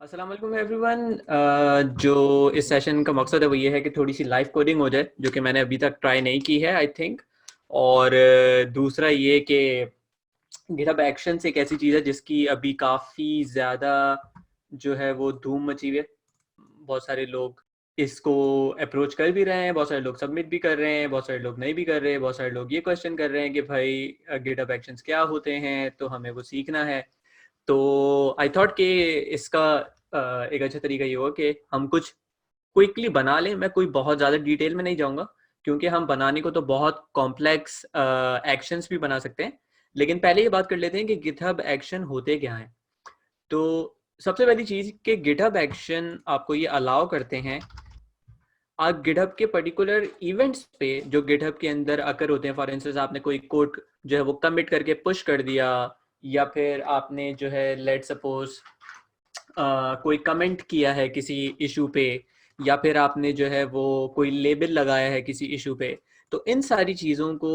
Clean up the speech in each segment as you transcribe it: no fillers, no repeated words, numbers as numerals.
अस्सलाम वालेकुम एवरीवन। जो इस सेशन का मकसद है वो ये है कि थोड़ी सी लाइव कोडिंग हो जाए, जो कि मैंने अभी तक ट्राई नहीं की है आई थिंक। और दूसरा ये कि गिटहब एक्शंस एक ऐसी चीज़ है जिसकी अभी काफ़ी ज़्यादा जो है वो धूम मची हुई है। बहुत सारे लोग इसको अप्रोच कर भी रहे हैं, बहुत सारे लोग सबमिट भी कर रहे हैं, बहुत सारे लोग नहीं भी कर रहे हैं, बहुत सारे लोग ये क्वेश्चन कर रहे हैं कि भाई गिटहब एक्शंस क्या होते हैं, तो हमें वो सीखना है। तो आई थॉट कि इसका एक अच्छा तरीका ये होगा कि हम कुछ क्विकली बना लें। मैं कोई बहुत ज़्यादा डिटेल में नहीं जाऊँगा, क्योंकि हम बनाने को तो बहुत कॉम्प्लेक्स एक्शंस भी बना सकते हैं। लेकिन पहले ये बात कर लेते हैं कि गिटहब एक्शन होते क्या हैं। तो सबसे पहली चीज़ कि गिटहब एक्शन आपको ये अलाउ करते हैं, आप गिटहब के पर्टिकुलर इवेंट्स पे जो गिटहब के अंदर अकर होते हैं, फॉर इंस्टेंस आपने कोई कोड जो है वो कमिट करके पुश कर दिया, या फिर आपने जो है लेट सपोज कोई कमेंट किया है किसी इशू पे, या फिर आपने जो है वो कोई लेबल लगाया है किसी इशू पे। तो इन सारी चीज़ों को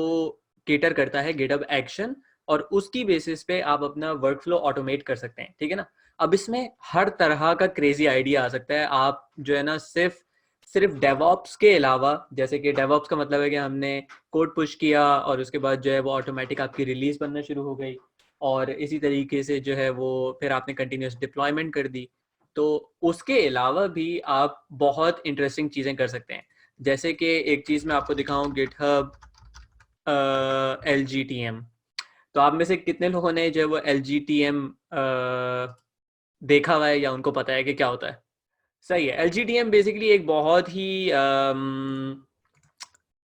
केटर करता है गिटहब एक्शन, और उसकी बेसिस पे आप अपना वर्कफ्लो ऑटोमेट कर सकते हैं। ठीक है ना। अब इसमें हर तरह का क्रेजी आइडिया आ सकता है। आप जो है ना सिर्फ सिर्फ डेवॉप्स के अलावा, जैसे कि डेवॉप्स का मतलब है कि हमने कोड पुश किया और उसके बाद जो है वो ऑटोमेटिक आपकी रिलीज बनना शुरू हो गई, और इसी तरीके से जो है वो फिर आपने कंटिन्यूस डिप्लॉयमेंट कर दी। तो उसके अलावा भी आप बहुत इंटरेस्टिंग चीज़ें कर सकते हैं। जैसे कि एक चीज़ मैं आपको दिखाऊं, गिटहब LGTM। तो आप में से कितने लोगों ने जो है वो LGTM देखा हुआ है या उनको पता है कि क्या होता है? सही है। LGTM बेसिकली एक बहुत ही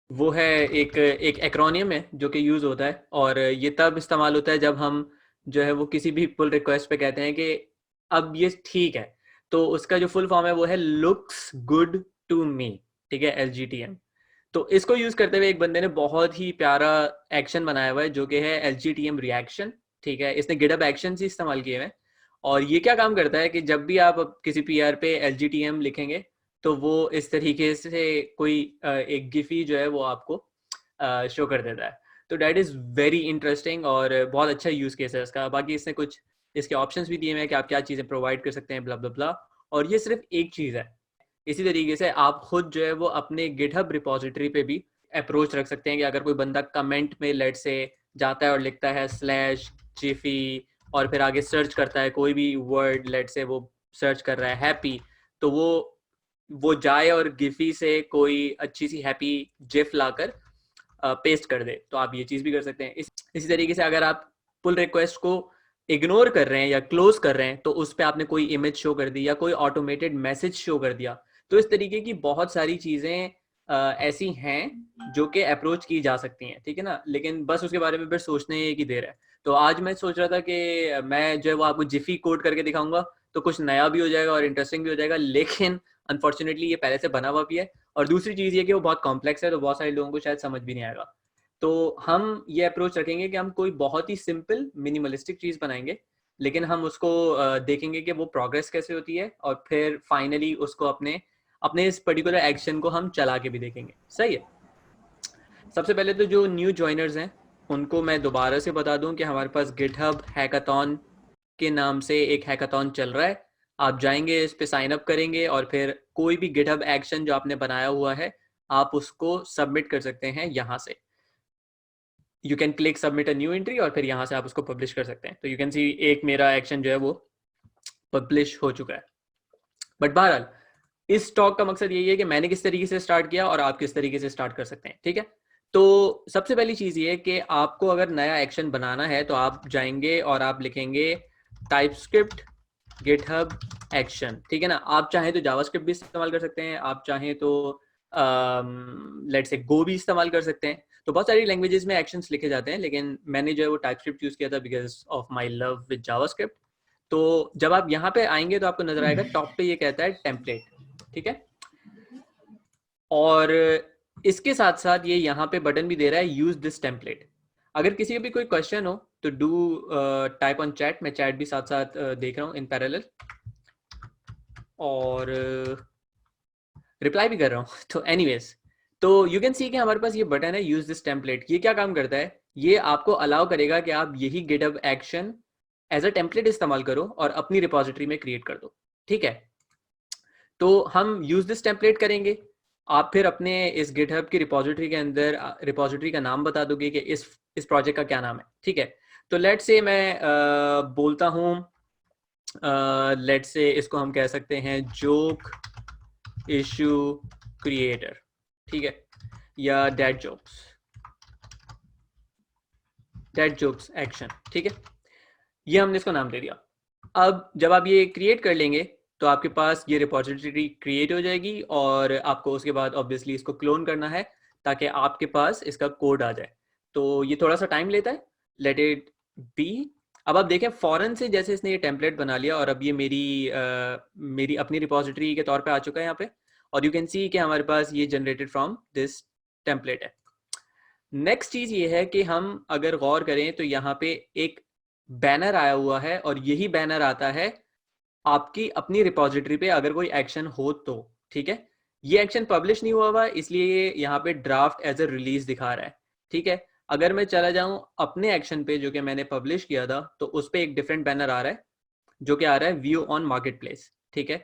वो है, एक एक एक्रोनियम है जो कि यूज़ होता है, और ये तब इस्तेमाल होता है जब हम जो है वो किसी भी पुल रिक्वेस्ट पे कहते हैं कि अब ये ठीक है। तो उसका जो फुल फॉर्म है वो है लुक्स गुड टू मी। ठीक है, LGTM। तो इसको यूज़ करते हुए एक बंदे ने बहुत ही प्यारा एक्शन बनाया हुआ है जो कि है LGTM रिएक्शन। ठीक है, इसने गिटहब एक्शन ही इस्तेमाल किए हुए हैं। और ये क्या काम करता है कि जब भी आप किसी PR पे LGTM लिखेंगे, तो वो इस तरीके से कोई एक गिफी जो है वो आपको शो कर देता है। तो डैट इज़ वेरी इंटरेस्टिंग और बहुत अच्छा यूज़ केस है इसका। बाकी इसने कुछ इसके ऑप्शंस भी दिए हुए हैं कि आप क्या चीज़ें प्रोवाइड कर सकते हैं, ब्ला ब्ला ब्ला। और ये सिर्फ एक चीज़ है। इसी तरीके से आप खुद जो है वो अपने गिटहब रिपोजिटरी पे भी अप्रोच रख सकते हैं कि अगर कोई बंदा कमेंट में लेट से जाता है और लिखता है स्लैश जिफी, और फिर आगे सर्च करता है कोई भी वर्ड, लेट से वो सर्च कर रहा है हैप्पी, तो वो जाए और गिफी से कोई अच्छी सी हैप्पी जिफ लाकर पेस्ट कर दे। तो आप ये चीज़ भी कर सकते हैं। इसी तरीके से अगर आप पुल रिक्वेस्ट को इग्नोर कर रहे हैं या क्लोज कर रहे हैं, तो उस पर आपने कोई इमेज शो कर दी या कोई ऑटोमेटेड मैसेज शो कर दिया। तो इस तरीके की बहुत सारी चीज़ें ऐसी हैं जो कि अप्रोच की जा सकती हैं। ठीक है ना। लेकिन बस उसके बारे में फिर सोचने की देर है। तो आज मैं सोच रहा था कि मैं जो है वो आपको जिफी कोड करके दिखाऊंगा, तो कुछ नया भी हो जाएगा और इंटरेस्टिंग भी हो जाएगा। लेकिन अनफॉर्चुनेटली ये पहले से बना हुआ भी है, और दूसरी चीज़ ये कि वो बहुत कॉम्प्लेक्स है, तो बहुत सारे लोगों को शायद समझ भी नहीं आएगा। तो हम ये अप्रोच रखेंगे कि हम कोई बहुत ही सिंपल मिनिमलिस्टिक चीज़ बनाएंगे, लेकिन हम उसको देखेंगे कि वो प्रोग्रेस कैसे होती है, और फिर फाइनली उसको अपने अपने इस पर्टिकुलर एक्शन को हम चला के भी देखेंगे। सही है। सबसे पहले तो जो न्यू ज्वाइनर्स हैं उनको मैं दोबारा से बता दूं कि हमारे पास गिटहब हैकाथॉन के नाम से एक हैकाथॉन चल रहा है। आप जाएंगे, इस पे साइन अप करेंगे, और फिर कोई भी गिटहब एक्शन जो आपने बनाया हुआ है आप उसको सबमिट कर सकते हैं यहाँ से। You can click submit a new entry, और फिर यहाँ से आप उसको पब्लिश कर सकते हैं। तो यू कैन सी एक मेरा एक्शन जो है वो पब्लिश हो चुका है। बट बहरहाल इस टॉक का मकसद यही है कि मैंने किस तरीके से स्टार्ट किया और आप किस तरीके से स्टार्ट कर सकते हैं। ठीक है। तो सबसे पहली चीज़ ये है कि आपको अगर नया एक्शन बनाना है तो आप जाएंगे और आप लिखेंगे टाइपस्क्रिप्ट गिटहब एक्शन। ठीक है ना। आप चाहें तो जावास्क्रिप्ट भी इस्तेमाल कर सकते हैं, आप चाहें तो लेट से गो भी इस्तेमाल कर सकते हैं। तो बहुत सारी लैंग्वेजेस में एक्शंस लिखे जाते हैं, लेकिन मैंने जो है वो टाइपस्क्रिप्ट यूज़ किया था because of my love with JavaScript. तो जब आप यहाँ पे आएंगे तो आपको नजर आएगा टॉप पे ये कहता है टेम्पलेट। ठीक है। और इसके साथ साथ ये यहाँ पे बटन भी दे रहा है यूज दिस टेम्पलेट। अगर किसी का भी कोई क्वेश्चन हो तो डू टाइप ऑन चैट। मैं चैट भी साथ साथ देख रहा हूँ इन पैरेलल, और रिप्लाई भी कर रहा हूँ तो एनीवेज, तो यू कैन सी कि हमारे पास ये बटन है यूज दिस टेम्पलेट। ये क्या काम करता है? ये आपको अलाउ करेगा कि आप यही GitHub action as a template इस्तेमाल करो और अपनी रिपोजिटरी में क्रिएट कर दो। ठीक है, तो हम यूज दिस टेम्पलेट करेंगे। आप फिर अपने इस गिटहब की रिपोजिटरी के अंदर रिपोजिटरी का नाम बता दोगे कि इस प्रोजेक्ट का क्या नाम है। ठीक है, तो लेट से मैं बोलता हूँ, लेट से इसको हम कह सकते हैं जोक इशू क्रिएटर, ठीक है, या डेड जोक्स एक्शन। ठीक है, ये हमने इसको नाम दे दिया। अब जब आप ये क्रिएट कर लेंगे तो आपके पास ये रिपोजिटरी क्रिएट हो जाएगी और आपको उसके बाद ऑब्वियसली इसको क्लोन करना है ताकि आपके पास इसका कोड आ जाए। तो ये थोड़ा सा टाइम लेता है, लेट इट बी। अब आप देखें फौरन से जैसे इसने ये टेम्पलेट बना लिया और अब ये मेरी अपनी रिपोजिटरी के तौर पे आ चुका है यहाँ पे, और यू कैन सी कि हमारे पास ये जनरेटेड फ्रॉम दिस टेम्पलेट है। नेक्स्ट चीज ये है कि हम अगर गौर करें तो यहाँ पे एक बैनर आया हुआ है और यही बैनर आता है आपकी अपनी रिपोजिटरी पे अगर कोई एक्शन हो तो। ठीक है, ये एक्शन पब्लिश नहीं हुआ हुआ इसलिए ये यहाँ पे ड्राफ्ट एज ए रिलीज दिखा रहा है। ठीक है, अगर मैं चला जाऊं अपने एक्शन पे जो कि मैंने पब्लिश किया था तो उस पर एक डिफरेंट बैनर आ रहा है जो कि आ रहा है व्यू ऑन मार्केट प्लेस। ठीक है,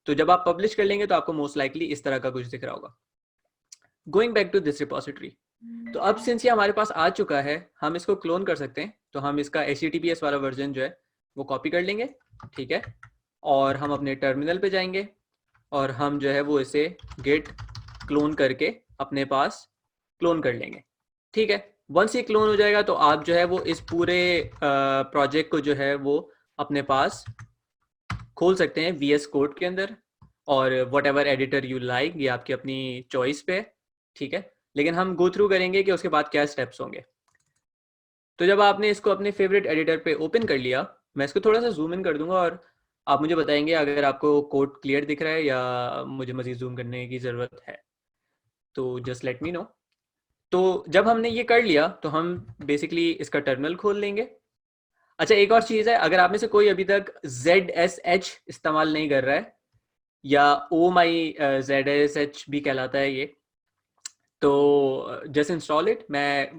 तो जब आप पब्लिश कर लेंगे तो आपको मोस्ट लाइकली इस तरह का कुछ दिख रहा होगा। Going back to this repository, तो अब सिंस ये हमारे पास आ चुका है हम इसको क्लोन कर सकते हैं। तो हम इसका HTTPS वाला वर्जन जो है वो कॉपी कर लेंगे। ठीक है, और हम अपने टर्मिनल पे जाएंगे और हम जो है वो इसे git क्लोन करके अपने पास क्लोन कर लेंगे। ठीक है, वंस ये क्लोन हो जाएगा तो आप जो है वो इस पूरे प्रोजेक्ट को जो है वो अपने पास खोल सकते हैं VS कोड के अंदर, और what ever editor you like, ये आपकी अपनी चॉइस पे। ठीक है, लेकिन हम गो थ्रू करेंगे कि उसके बाद क्या स्टेप्स होंगे। तो जब आपने इसको अपने फेवरेट एडिटर पे ओपन कर लिया, मैं इसको थोड़ा सा जूम इन कर दूंगा और आप मुझे बताएंगे अगर आपको कोड क्लियर दिख रहा है या मुझे मजीद जूम करने की ज़रूरत है, तो जस्ट लेट मी नो। तो जब हमने ये कर लिया तो हम बेसिकली इसका टर्मिनल खोल लेंगे। अच्छा, एक और चीज़ है, अगर आप में से कोई अभी तक ZSH इस्तेमाल नहीं कर रहा है, या ZSH भी कहलाता है ये, तो जस्ट इंस्टॉल इट। मैं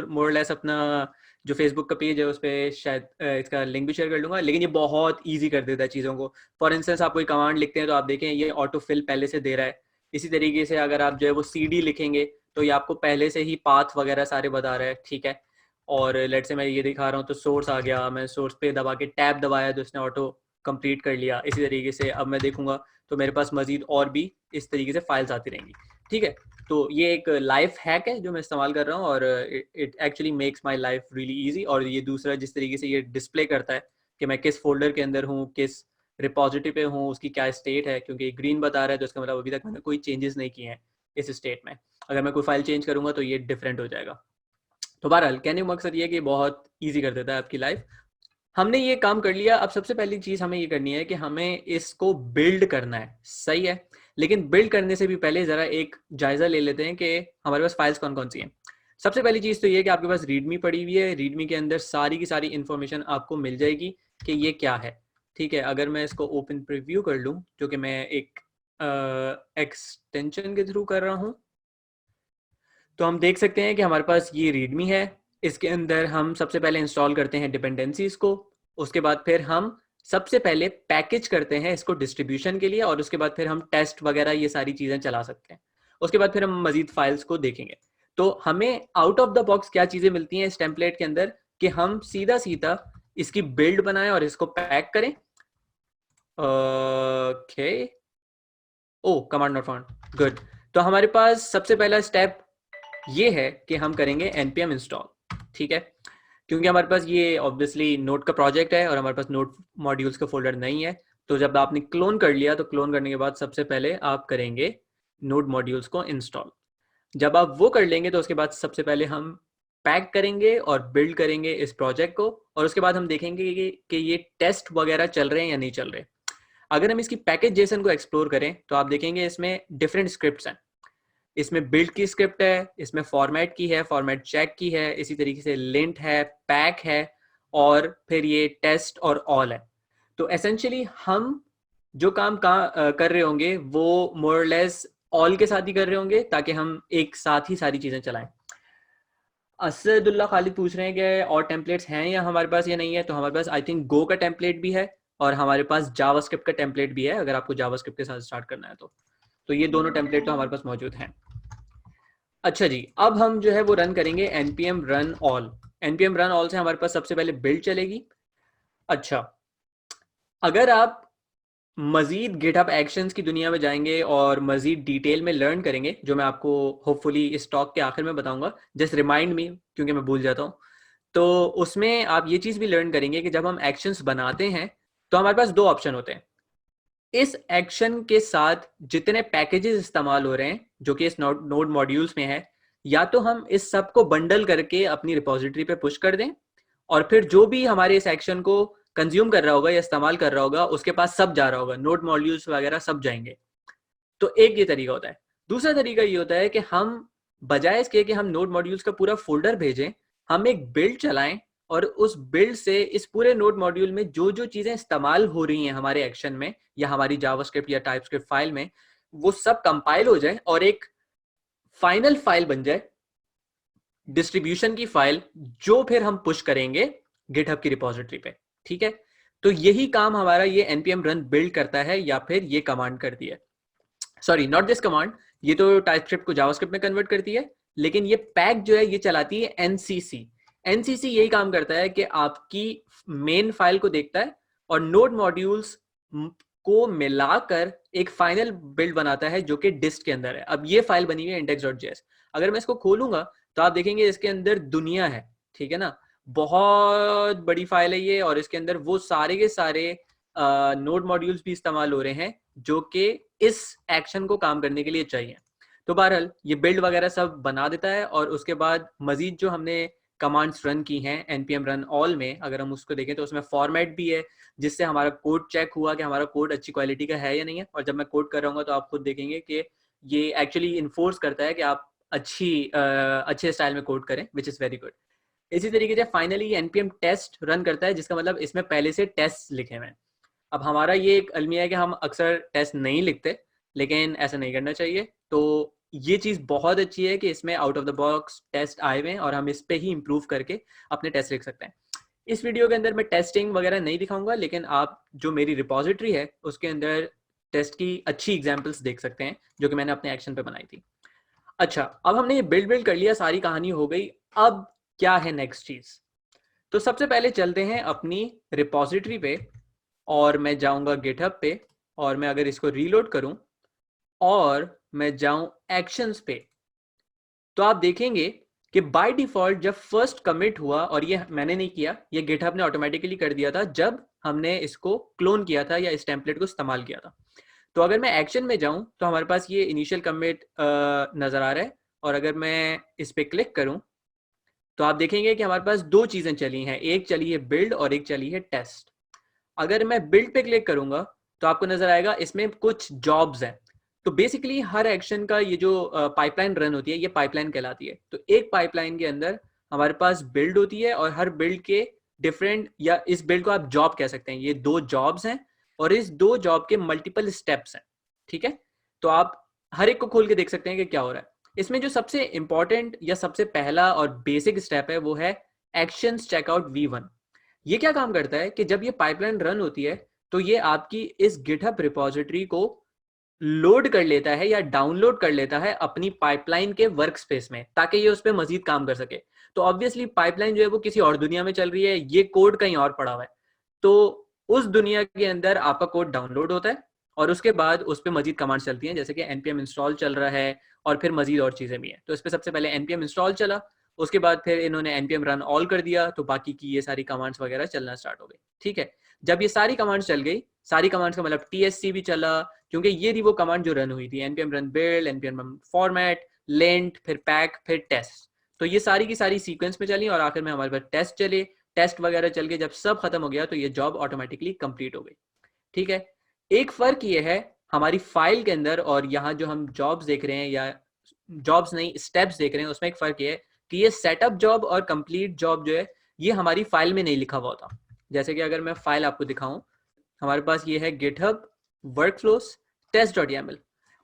मोर लेस अपना जो फेसबुक का पेज है उस पर शायद इसका लिंक भी शेयर कर लूँगा, लेकिन ये बहुत ईजी कर देता है चीज़ों को। फॉर इंस्टेंस आप कोई कमांड लिखते हैं तो आप देखें ये ऑटो फिल पहले से दे रहा है। इसी तरीके से अगर आप जो है वो CD लिखेंगे तो ये आपको पहले से ही पाथ वगैरह सारे बता रहा है। ठीक है, और लेट से मैं ये दिखा रहा हूँ तो सोर्स आ गया, मैं सोर्स पे दबा के टैब दबाया तो इसने ऑटो कंप्लीट कर लिया। इसी तरीके से अब मैं देखूंगा तो मेरे पास मजीद और भी इस तरीके से फाइल्स आती रहेंगी। ठीक है, तो ये एक लाइफ हैक है जो मैं इस्तेमाल कर रहा हूँ और it actually makes my life really easy. और ये दूसरा जिस तरीके से ये डिस्प्ले करता है कि मैं किस फोल्डर के अंदर हूँ, किस रिपोजिटरी पे हूँ, उसकी क्या स्टेट है, क्योंकि ग्रीन बता रहा है तो इसका मतलब अभी तक मैंने कोई चेंजेस नहीं किए हैं इस स्टेट में। अगर मैं कोई फाइल चेंज करूँगा तो ये डिफरेंट हो जाएगा। तो बहरहाल कहने का मकसद ये है कि बहुत ईजी कर देता है आपकी लाइफ। हमने ये काम कर लिया, अब सबसे पहली चीज हमें ये करनी है कि हमें इसको बिल्ड करना है। सही है, लेकिन बिल्ड करने से भी पहले जरा एक जायजा ले लेते हैं कि हमारे पास फाइल्स कौन कौन सी हैं। सबसे पहली चीज तो ये है कि आपके पास रीडमी पड़ी हुई है, रीडमी के अंदर सारी की सारी इंफॉर्मेशन आपको मिल जाएगी कि ये क्या है। ठीक है, अगर मैं इसको ओपन प्रीव्यू कर लूँ जो कि मैं एक एक्सटेंशन के थ्रू कर रहा हूँ, तो हम देख सकते हैं कि हमारे पास ये रीडमी है। इसके अंदर हम सबसे पहले इंस्टॉल करते हैं डिपेंडेंसीज को, उसके बाद फिर हम सबसे पहले पैकेज करते हैं इसको डिस्ट्रीब्यूशन के लिए, और उसके बाद फिर हम टेस्ट वगैरह ये सारी चीज़ें चला सकते हैं। उसके बाद फिर हम मजीद फाइल्स को देखेंगे। तो हमें आउट ऑफ द बॉक्स क्या चीज़ें मिलती हैं इस टेम्पलेट के अंदर कि हम सीधा सीधा इसकी बिल्ड बनाएं और इसको पैक करें। Okay, oh command not found, good. तो हमारे पास सबसे पहला स्टेप ये है कि हम करेंगे npm इंस्टॉल। ठीक है, क्योंकि हमारे पास ये ऑब्वियसली नोड का प्रोजेक्ट है और हमारे पास नोड मॉड्यूल्स का फोल्डर नहीं है। तो जब आपने क्लोन कर लिया तो क्लोन करने के बाद सबसे पहले आप करेंगे नोड मॉड्यूल्स को इंस्टॉल। जब आप वो कर लेंगे तो उसके बाद सबसे पहले हम पैक करेंगे और बिल्ड करेंगे इस प्रोजेक्ट को, और उसके बाद हम देखेंगे कि ये टेस्ट वगैरह चल रहे हैं या नहीं चल रहे। अगर हम इसकी पैकेज जेसन को एक्सप्लोर करें तो आप देखेंगे इसमें डिफरेंट स्क्रिप्ट्स हैं। इसमें बिल्ड की स्क्रिप्ट है, इसमें फॉर्मेट की है, फॉर्मेट चेक की है, इसी तरीके से लिंट है, पैक है, और फिर ये टेस्ट और ऑल है। तो एसेंशियली हम जो काम कर रहे होंगे वो मोरलेस ऑल के साथ ही कर रहे होंगे ताकि हम एक साथ ही सारी चीज़ें चलाएं। असदुल्ला खालिद पूछ रहे हैं कि और टेम्पलेट्स हैं या हमारे पास या नहीं है। तो हमारे पास आई थिंक गो का टेम्पलेट भी है और हमारे पास जावास्क्रिप्ट का टेम्पलेट भी है अगर आपको जावास्क्रिप्ट के साथ स्टार्ट करना है तो ये दोनों टेम्पलेट तो हमारे पास मौजूद हैं। अच्छा जी, अब हम जो है वो रन करेंगे npm run all। npm run all से हमारे पास सबसे पहले बिल्ड चलेगी। अच्छा, अगर आप मजीद गिटहब एक्शंस की दुनिया में जाएंगे और मजीद डिटेल में लर्न करेंगे, जो मैं आपको होपफुली इस टॉक के आखिर में बताऊंगा, जस्ट रिमाइंड मी क्योंकि मैं भूल जाता हूँ, तो उसमें आप ये चीज़ भी लर्न करेंगे कि जब हम एक्शंस बनाते हैं तो हमारे पास दो ऑप्शन होते हैं। इस एक्शन के साथ जितने पैकेजेस इस्तेमाल हो रहे हैं जो कि इस नोड मॉड्यूल्स में है, या तो हम इस सब को बंडल करके अपनी रिपोजिटरी पे पुश कर दें और फिर जो भी हमारे इस एक्शन को कंज्यूम कर रहा होगा या इस्तेमाल कर रहा होगा उसके पास सब जा रहा होगा, नोड मॉड्यूल्स वगैरह सब जाएंगे। तो एक ये तरीका होता है। दूसरा तरीका ये होता है कि हम बजाय इसके कि हम नोड मॉड्यूल्स का पूरा फोल्डर भेजें, हम एक बिल्ड चलाएं और उस बिल्ड से इस पूरे नोड मॉड्यूल में जो जो चीजें इस्तेमाल हो रही हैं हमारे एक्शन में या हमारी जावास्क्रिप्ट या टाइपस्क्रिप्ट फाइल में, वो सब कंपाइल हो जाए और एक फाइनल फाइल बन जाए, डिस्ट्रीब्यूशन की फाइल, जो फिर हम पुश करेंगे गिटहब की रिपोजिटरी पे। ठीक है, तो यही काम हमारा ये npm run बिल्ड करता है या फिर ये कमांड करती है। सॉरी, नॉट दिस कमांड, ये तो टाइपस्क्रिप्ट को जावास्क्रिप्ट में कन्वर्ट करती है, लेकिन ये पैक जो है ये चलाती है एनसीसी। एनसीसी यही काम करता है कि आपकी मेन फाइल को देखता है और नोड मॉड्यूल्स को मिलाकर एक फाइनल बिल्ड बनाता है जो कि डिस्ट के अंदर है। अब ये फाइल बनी हुई है index.js। अगर मैं इसको खोलूंगा तो आप देखेंगे इसके अंदर दुनिया है, ठीक है ना, बहुत बड़ी फाइल है ये, और इसके अंदर वो सारे के सारे नोड मॉड्यूल्स भी इस्तेमाल हो रहे हैं जो कि इस एक्शन को काम करने के लिए चाहिए। तो बहरहाल ये बिल्ड वगैरह सब बना देता है और उसके बाद मजीद जो हमने कमांड्स रन की हैं npm run all में, अगर हम उसको देखें तो उसमें फॉर्मेट भी है जिससे हमारा कोड चेक हुआ कि हमारा कोड अच्छी क्वालिटी का है या नहीं है। और जब मैं कोड कर रहा हूँ तो आप खुद देखेंगे कि ये एक्चुअली इन्फोर्स करता है कि आप अच्छे स्टाइल में कोड करें, विच इज़ वेरी गुड। इसी तरीके से फाइनली npm टेस्ट रन करता है, जिसका मतलब इसमें पहले से टेस्ट लिखे हुए हैं। अब हमारा ये एक अलमिया है कि हम अक्सर टेस्ट नहीं लिखते, लेकिन ऐसा नहीं करना चाहिए। तो ये चीज़ बहुत अच्छी है कि इसमें out of the box test आए हुए हैं और हम इस पे ही इम्प्रूव करके अपने टेस्ट लिख सकते हैं। इस वीडियो के अंदर मैं टेस्टिंग वगैरह नहीं दिखाऊंगा, लेकिन आप जो मेरी रिपोजिटरी है उसके अंदर टेस्ट की अच्छी एग्जाम्पल्स देख सकते हैं जो कि मैंने अपने एक्शन पे बनाई थी। अच्छा, अब हमने ये बिल्ड कर लिया, सारी कहानी हो गई। अब क्या है नेक्स्ट चीज़? तो सबसे पहले चलते हैं अपनी रिपोजिटरी पे और मैं जाऊंगा गिटहब पे और मैं अगर इसको रीलोड करूं और मैं जाऊं एक्शंस पे, तो आप देखेंगे कि बाय डिफॉल्ट जब फर्स्ट कमिट हुआ, और ये मैंने नहीं किया, ये गिटहब ने ऑटोमेटिकली कर दिया था जब हमने इसको क्लोन किया था या इस टेम्पलेट को इस्तेमाल किया था। तो अगर मैं एक्शन में जाऊं तो हमारे पास ये इनिशियल कमिट नजर आ रहा है, और अगर मैं इस पे क्लिक करूं तो आप देखेंगे कि हमारे पास दो चीजें चली हैं, एक चली है बिल्ड और एक चली है टेस्ट। अगर मैं बिल्ड पे क्लिक करूंगा तो आपको नजर आएगा इसमें कुछ जॉब्स हैं। तो बेसिकली हर एक्शन का ये जो पाइपलाइन रन होती है ये पाइपलाइन कहलाती है। तो एक पाइपलाइन के अंदर हमारे पास बिल्ड होती है और हर बिल्ड के डिफरेंट, या इस बिल्ड को आप जॉब कह सकते हैं, ये दो जॉब्स हैं और इस दो जॉब के मल्टीपल स्टेप्स हैं। ठीक है, तो आप हर एक को खोल के देख सकते हैं कि क्या हो रहा है। इसमें जो सबसे इंपॉर्टेंट या सबसे पहला और बेसिक स्टेप है वो है एक्शंस चेकआउट v1। ये क्या काम करता है कि जब ये पाइपलाइन रन होती है तो ये आपकी इस गिटहब रिपोजिटरी को लोड कर लेता है या डाउनलोड कर लेता है अपनी पाइपलाइन के वर्क स्पेस में, ताकि ये उस पर मजीद काम कर सके। तो ऑब्वियसली पाइपलाइन जो है वो किसी और दुनिया में चल रही है, ये कोड कहीं और पड़ा हुआ है। तो उस दुनिया के अंदर आपका कोड डाउनलोड होता है और उसके बाद उस पर मजीद कमांड्स चलती हैं, जैसे कि npm इंस्टॉल चल रहा है और फिर मजीद और चीज़ें भी हैं। तो इस पर सबसे पहले npm इंस्टॉल चला, उसके बाद फिर इन्होंने npm रन ऑल कर दिया, तो बाकी की ये सारी कमांड्स वगैरह चलना स्टार्ट हो गई। ठीक है, जब ये सारी कमांड्स चल गई, सारी कमांड्स का मतलब tsc भी चला, क्योंकि ये थी वो कमांड जो रन हुई थी, npm run build, npm run format, lint, फिर pack, फिर test। तो ये सारी की सारी सीक्वेंस में चली और आखिर में हमारे पास टेस्ट चले, टेस्ट वगैरह चल के जब सब खत्म हो गया तो ये जॉब ऑटोमेटिकली कंप्लीट हो गई। ठीक है, एक फर्क ये है हमारी फाइल के अंदर और यहाँ जो हम जॉब्स देख रहे हैं, या जॉब्स नहीं स्टेप्स देख रहे हैं, उसमें एक फर्क ये है कि ये सेटअप जॉब और कंप्लीट जॉब जो है ये हमारी फाइल में नहीं लिखा हुआ होता। जैसे कि अगर मैं फाइल आपको दिखाऊं, हमारे पास ये है गिटहब वर्कफ्लोस test.yaml।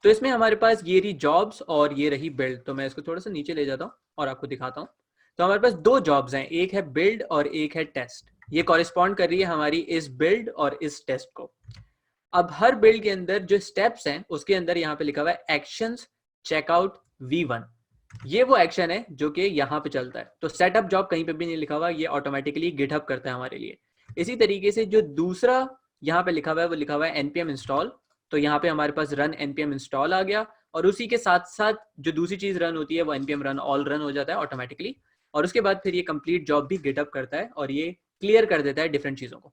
तो इसमें हमारे पास ये रही जॉब्स और ये रही बिल्ड। तो मैं इसको थोड़ा सा नीचे ले जाता हूँ और आपको दिखाता हूँ। तो हमारे पास दो जॉब्स हैं, एक है बिल्ड और एक है टेस्ट। ये कॉरेस्पॉन्ड कर रही है हमारी इस बिल्ड और इस टेस्ट को। अब हर बिल्ड के अंदर जो स्टेप्स हैं उसके अंदर यहाँ पे लिखा हुआ है एक्शंस चेकआउट V1। ये वो एक्शन है जो कि यहाँ पे चलता है। तो सेटअप जॉब कहीं पे भी नहीं लिखा हुआ, ये ऑटोमेटिकली गिटहब करता है हमारे लिए। इसी तरीके से जो दूसरा यहाँ पे लिखा हुआ है वो लिखा हुआ है npm install। तो यहाँ पे हमारे पास रन npm install आ गया, और उसी के साथ साथ जो दूसरी चीज रन होती है वो npm run all रन हो जाता है ऑटोमेटिकली। और उसके बाद फिर ये कंप्लीट जॉब भी गिटहब करता है और ये क्लियर कर देता है डिफरेंट चीजों को।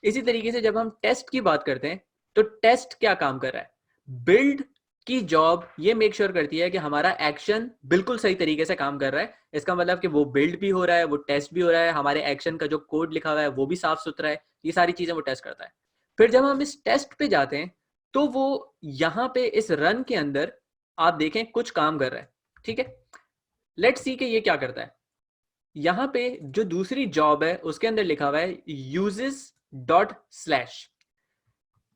इसी तरीके से जब हम टेस्ट की बात करते हैं तो टेस्ट क्या काम कर रहा है, बिल्ड की जॉब ये मेक श्योर करती है कि हमारा एक्शन बिल्कुल सही तरीके से काम कर रहा है। इसका मतलब कि वो बिल्ड भी हो रहा है, वो टेस्ट भी हो रहा है, हमारे एक्शन का जो कोड लिखा हुआ है वो भी साफ सुथरा है, ये सारी चीजें वो टेस्ट करता है। फिर जब हम इस टेस्ट पे जाते हैं तो वो यहाँ पे इस रन के अंदर आप देखें कुछ काम कर रहा है, ठीक है। लेट्स सी कि ये क्या करता है। यहाँ पे जो दूसरी जॉब है उसके अंदर लिखा हुआ है uses.slash।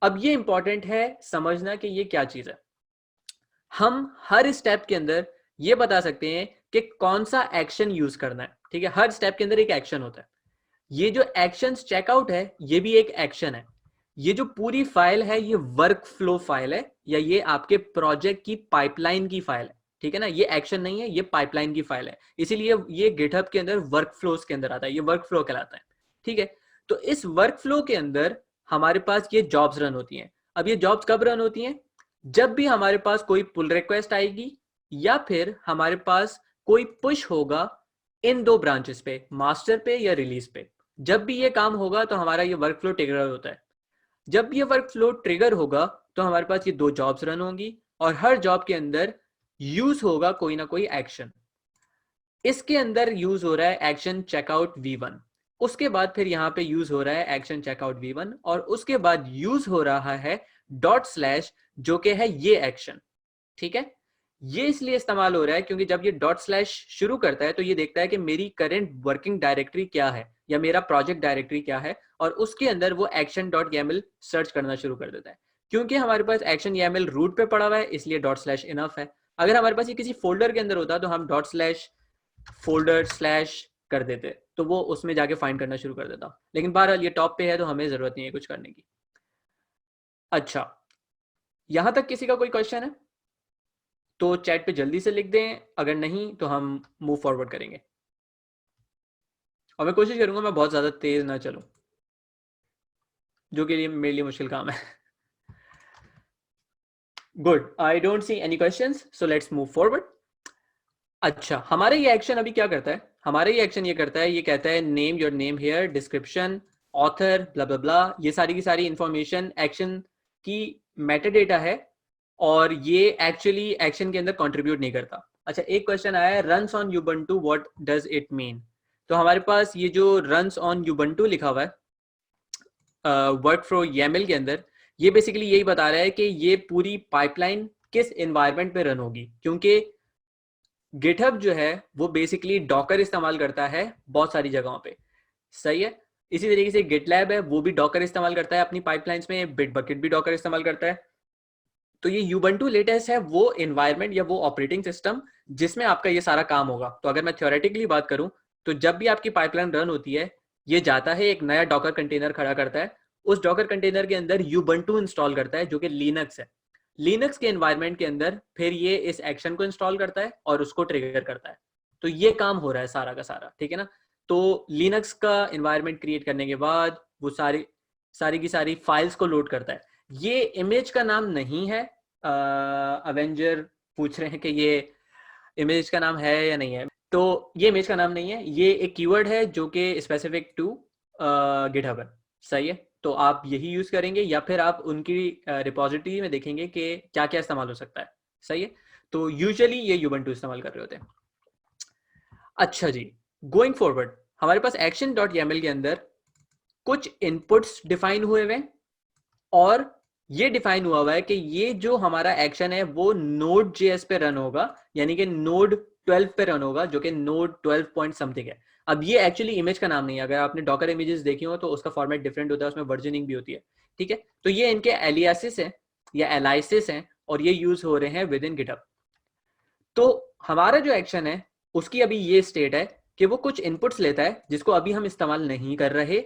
अब ये इंपॉर्टेंट है समझना कि ये क्या चीज है। हम हर स्टेप के अंदर ये बता सकते हैं कि कौन सा एक्शन यूज करना है, ठीक है। हर स्टेप के अंदर एक एक्शन होता है। ये जो एक्शन चेकआउट है ये भी एक एक्शन है। ये जो पूरी फाइल है ये वर्क फ्लो फाइल है, या ये आपके प्रोजेक्ट की पाइपलाइन की फाइल है, ठीक है ना। ये एक्शन नहीं है, ये पाइपलाइन की फाइल है, इसीलिए ये गिटहब के अंदर वर्क फ्लोज के अंदर आता है, ये वर्क फ्लो कहलाता है, ठीक है। तो इस वर्क फ्लो के अंदर हमारे पास ये जॉब्स रन होती हैं। अब ये जॉब्स कब रन होती हैं, जब भी हमारे पास कोई पुल रिक्वेस्ट आएगी या फिर हमारे पास कोई पुश होगा इन दो ब्रांचेस पे, मास्टर पे या रिलीज पे। जब भी ये काम होगा तो हमारा ये वर्क फ्लो ट्रिगर होता है। जब ये वर्क फ्लो ट्रिगर होगा तो हमारे पास ये दो जॉब्स रन होंगी और हर जॉब के अंदर यूज होगा कोई ना कोई एक्शन। इसके अंदर यूज हो रहा है एक्शन चेकआउट V1, उसके बाद फिर यहाँ पे यूज हो रहा है एक्शन चेकआउट V1, और उसके बाद यूज हो रहा है डॉट स्लैश जो कि है ये एक्शन, ठीक है। ये इसलिए इस्तेमाल हो रहा है क्योंकि जब ये डॉट स्लैश शुरू करता है तो ये देखता है कि मेरी करंट वर्किंग डायरेक्टरी क्या है या मेरा प्रोजेक्ट डायरेक्टरी क्या है, और उसके अंदर वो एक्शन डॉट YAML सर्च करना शुरू कर देता है। क्योंकि हमारे पास एक्शन YAML रूट पे पड़ा हुआ है इसलिए डॉट स्लैश इनफ है। अगर हमारे पास ये किसी फोल्डर के अंदर होता तो हम डॉट स्लैश फोल्डर स्लैश कर देते तो वो उसमें जाके फाइंड करना शुरू कर देता, लेकिन बहरहाल ये टॉप पे है तो हमें जरूरत नहीं है कुछ करने की। अच्छा, यहां तक किसी का कोई क्वेश्चन है तो चैट पे जल्दी से लिख दें, अगर नहीं तो हम मूव फॉरवर्ड करेंगे। और मैं कोशिश करूंगा मैं बहुत ज़्यादा तेज़ ना चलूं, जो कि मेरे लिए मुश्किल काम है। Good, I don't see any questions, so let's move forward. अच्छा, हमारा ये एक्शन अभी क्या करता है, हमारा ये एक्शन ये करता है, ये कहता है name your name here, description, author, blah blah blah. ये सारी की सारी इंफॉर्मेशन एक्शन की मेटा डेटा है और ये एक्चुअली एक्शन के अंदर कंट्रीब्यूट नहीं करता। अच्छा, एक क्वेश्चन आया है runs on Ubuntu what does it mean. तो हमारे पास ये जो रन्स ऑन यूबंटू लिखा हुआ है वर्क फ्लो YAML के अंदर, ये बेसिकली यही बता रहा है कि ये पूरी पाइपलाइन किस एनवायरनमेंट पे रन होगी, क्योंकि गिटहब जो है वो बेसिकली डॉकर इस्तेमाल करता है बहुत सारी जगहों पे, सही है। इसी तरीके से गिटलैब है वो भी डॉकर इस्तेमाल करता है अपनी पाइपलाइंस में, बिटबकेट भी डॉकर इस्तेमाल करता है। तो ये यूबंटू लेटेस्ट है वो एनवायरनमेंट या वो ऑपरेटिंग सिस्टम जिसमें आपका ये सारा काम होगा। तो अगर मैं थ्योरेटिकली बात करूं तो जब भी आपकी पाइपलाइन रन होती है ये जाता है एक नया डॉकर कंटेनर खड़ा करता है, उस डॉकर कंटेनर के अंदर यूबंटू इंस्टॉल करता है जो कि लिनक्स है। लिनक्स के एनवायरनमेंट के अंदर फिर ये इस एक्शन को इंस्टॉल करता है और उसको ट्रिगर करता है। तो ये काम हो रहा है सारा का सारा, ठीक है ना। तो लिनक्स का एनवायरनमेंट क्रिएट करने के बाद वो सारी सारी की सारी फाइल्स को लोड करता है। ये इमेज का नाम नहीं है, अवेंजर पूछ रहे हैं कि ये इमेज का नाम है या नहीं है। तो ये इमेज का नाम नहीं है, ये एक कीवर्ड है जो कि स्पेसिफिक टू गिटहब है, सही है। तो आप यही यूज करेंगे या फिर आप उनकी रिपोजिटरी में देखेंगे कि क्या क्या इस्तेमाल हो सकता है, सही है। तो यूजुअली ये यूबंटू इस्तेमाल कर रहे होते हैं। अच्छा जी, गोइंग फॉरवर्ड हमारे पास एक्शन डॉट YAML के अंदर कुछ इनपुट्स डिफाइन हुए हुए और ये डिफाइन हुआ हुआ है कि ये जो हमारा एक्शन है वो नोड JS पे रन होगा, यानी कि नोड 12 पे रन होगा जो कि नोड 12 पॉइंट समथिंग है। अब ये एक्चुअली इमेज का नाम नहीं है, अगर आपने डॉकर इमेजेस देखी हो तो उसका फॉर्मेट डिफरेंट होता है, उसमें वर्जनिंग भी होती है, ठीक है। तो ये इनके एलियासिस हैं या एलाइसिस हैं और ये यूज हो रहे हैं विद इन गिटहब। तो हमारा जो एक्शन है उसकी अभी ये स्टेट है कि वो कुछ इनपुट्स लेता है जिसको अभी हम इस्तेमाल नहीं कर रहे,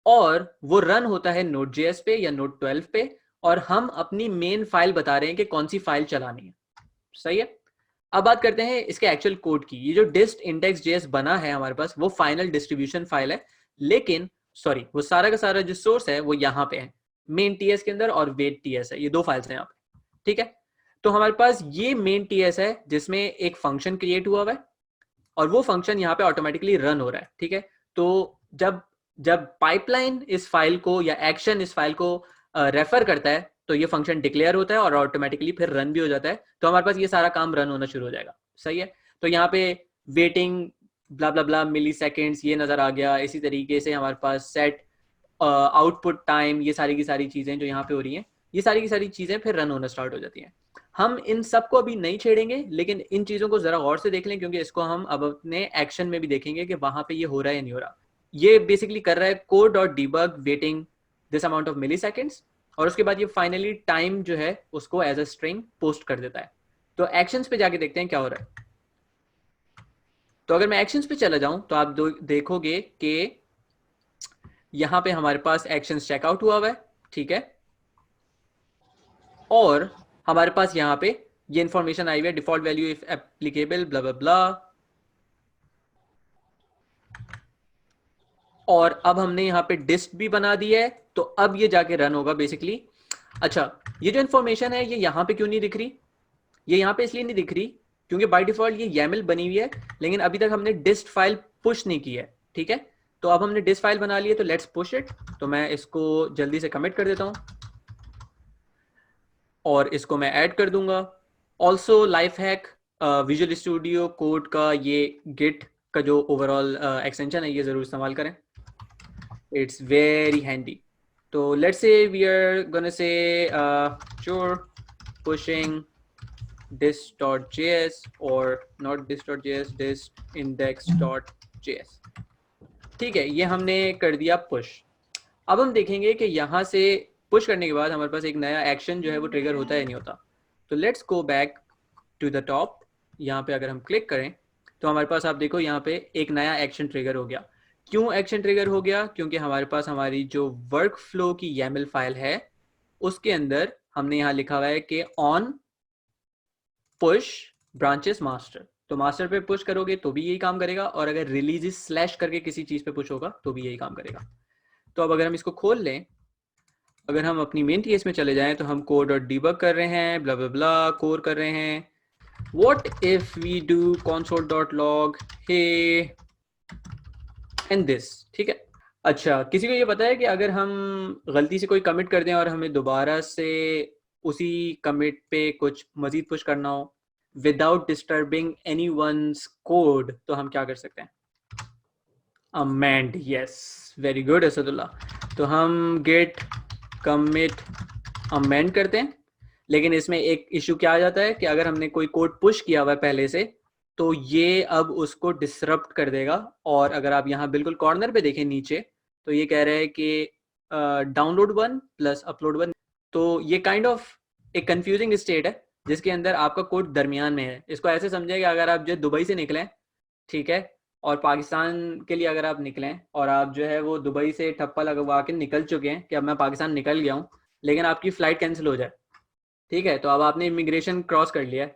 और वो रन होता है Node.js पे या Node 12 पे, और हम अपनी मेन फाइल बता रहे हैं कि कौन सी फाइल चलानी है। सही है। अब बात करते हैं इसके एक्चुअल कोड की। ये जो dist index.js बना है हमारे पास, वो फाइनल डिस्ट्रीब्यूशन फाइल है, लेकिन सॉरी, वो सारा का सारा जो सोर्स है वो यहाँ पे है मेन टीएस के अंदर, और वेट टीएस है, ये दो फाइल्स हैं यहाँ पे। ठीक है, तो हमारे पास ये मेन टीएस है जिसमें एक फंक्शन क्रिएट हुआ हुआ है, और वो फंक्शन यहाँ पे ऑटोमेटिकली रन हो रहा है। ठीक है, तो जब जब पाइपलाइन इस फाइल को या एक्शन इस फाइल को रेफर करता है, तो ये फंक्शन डिक्लेयर होता है और ऑटोमेटिकली फिर रन भी हो जाता है। तो हमारे पास ये सारा काम रन होना शुरू हो जाएगा। सही है, तो यहाँ पे वेटिंग ब्ला ब्ला ब्ला मिली सेकेंड्स ये नजर आ गया। इसी तरीके से हमारे पास सेट आउटपुट टाइम, ये सारी की सारी चीजें जो यहाँ पे हो रही हैं, ये सारी की सारी चीजें फिर रन होना स्टार्ट हो जाती हैं। हम इन सबको अभी नहीं छेड़ेंगे, लेकिन इन चीजों को जरा गौर से देख लें, क्योंकि इसको हम अब अपने एक्शन में भी देखेंगे कि वहां पे ये हो रहा है या नहीं हो रहा। ये बेसिकली कर रहा है code.debug waiting this amount of milliseconds, और उसके बाद ये फाइनली टाइम जो है उसको एज अ स्ट्रिंग पोस्ट कर देता है। तो एक्शंस पे जाके देखते हैं क्या हो रहा है। तो अगर मैं एक्शंस पे चला जाऊं तो आप देखोगे कि यहां पे हमारे पास एक्शंस चेकआउट हुआ है। ठीक है, और हमारे पास यहाँ पे ये इंफॉर्मेशन आई हुई है, default value if applicable blah blah blah, और अब हमने यहाँ पे डिस्ट भी बना दी है, तो अब ये जाके रन होगा बेसिकली। अच्छा, ये जो इंफॉर्मेशन है ये यहाँ पे क्यों नहीं दिख रही? ये यहाँ पे इसलिए नहीं दिख रही क्योंकि बाय डिफॉल्ट ये YAML बनी हुई है, लेकिन अभी तक हमने डिस्ट फाइल पुश नहीं की है। ठीक है, तो अब हमने डिस्ट फाइल बना ली है, तो लेट्स पुश इट। तो मैं इसको जल्दी से कमिट कर देता हूँ और इसको मैं ऐड कर दूंगा। Also life hack, visual studio code का ये गिट का जो ओवरऑल एक्सटेंशन है ये जरूर इस्तेमाल करें, इट्स वेरी हैंडी। तो let's say we are gonna say sure pushing dist.js or not dist.js, dist index.js। ठीक है, ये हमने कर दिया पुश। अब हम देखेंगे कि यहाँ से पुश करने के बाद हमारे पास एक नया एक्शन जो है वो ट्रिगर होता है नहीं होता। तो let's go back to the top. यहाँ पे अगर हम क्लिक करें तो हमारे पास आप देखो यहाँ पे एक नया एक्शन ट्रिगर हो गया। क्यों एक्शन ट्रिगर हो गया? क्योंकि हमारे पास हमारी जो वर्क फ्लो की YAML फाइल है उसके अंदर हमने यहाँ लिखा हुआ है कि ऑन पुश ब्रांचेस मास्टर। तो मास्टर पे पुश करोगे तो भी यही काम करेगा, और अगर रिलीज स्लैश करके किसी चीज पे पुश होगा तो भी यही काम करेगा। तो अब अगर हम इसको खोल लें, अगर हम अपनी मेन टीएस में चले जाएं, तो हम code.debug कर रहे हैं, ब्ला ब्ला ब्ला कोर कर रहे हैं। What if we do console.log hey and this? ठीक है। अच्छा, किसी को ये पता है कि अगर हम गलती से कोई कमिट कर दें और हमें दोबारा से उसी कमिट पे कुछ मजीद पुश करना हो विदाउट डिस्टर्बिंग एनीवन्स कोड, तो हम क्या कर सकते हैं? Amend. Yes, very good Asadullah. तो हम गेट कमिट अमेंड करते हैं, लेकिन इसमें एक इशू क्या आ जाता है कि अगर हमने कोई कोड पुश किया हुआ है पहले से, तो ये अब उसको डिसरप्ट कर देगा। और अगर आप यहाँ बिल्कुल कॉर्नर पे देखें नीचे, तो ये कह रहा है कि डाउनलोड 1 प्लस अपलोड 1। तो ये काइंड ऑफ एक कंफ्यूजिंग स्टेट है जिसके अंदर आपका कोड दरमियान में है। इसको ऐसे समझे कि अगर आप जो दुबई से निकलें, ठीक है, और पाकिस्तान के लिए अगर आप निकलें, और आप जो है वो दुबई से ठप्पा लगवा के निकल चुके हैं कि अब मैं पाकिस्तान निकल गया हूँ, लेकिन आपकी फ़्लाइट कैंसिल हो जाए। ठीक है, तो अब आपने इमिग्रेशन क्रॉस कर लिया है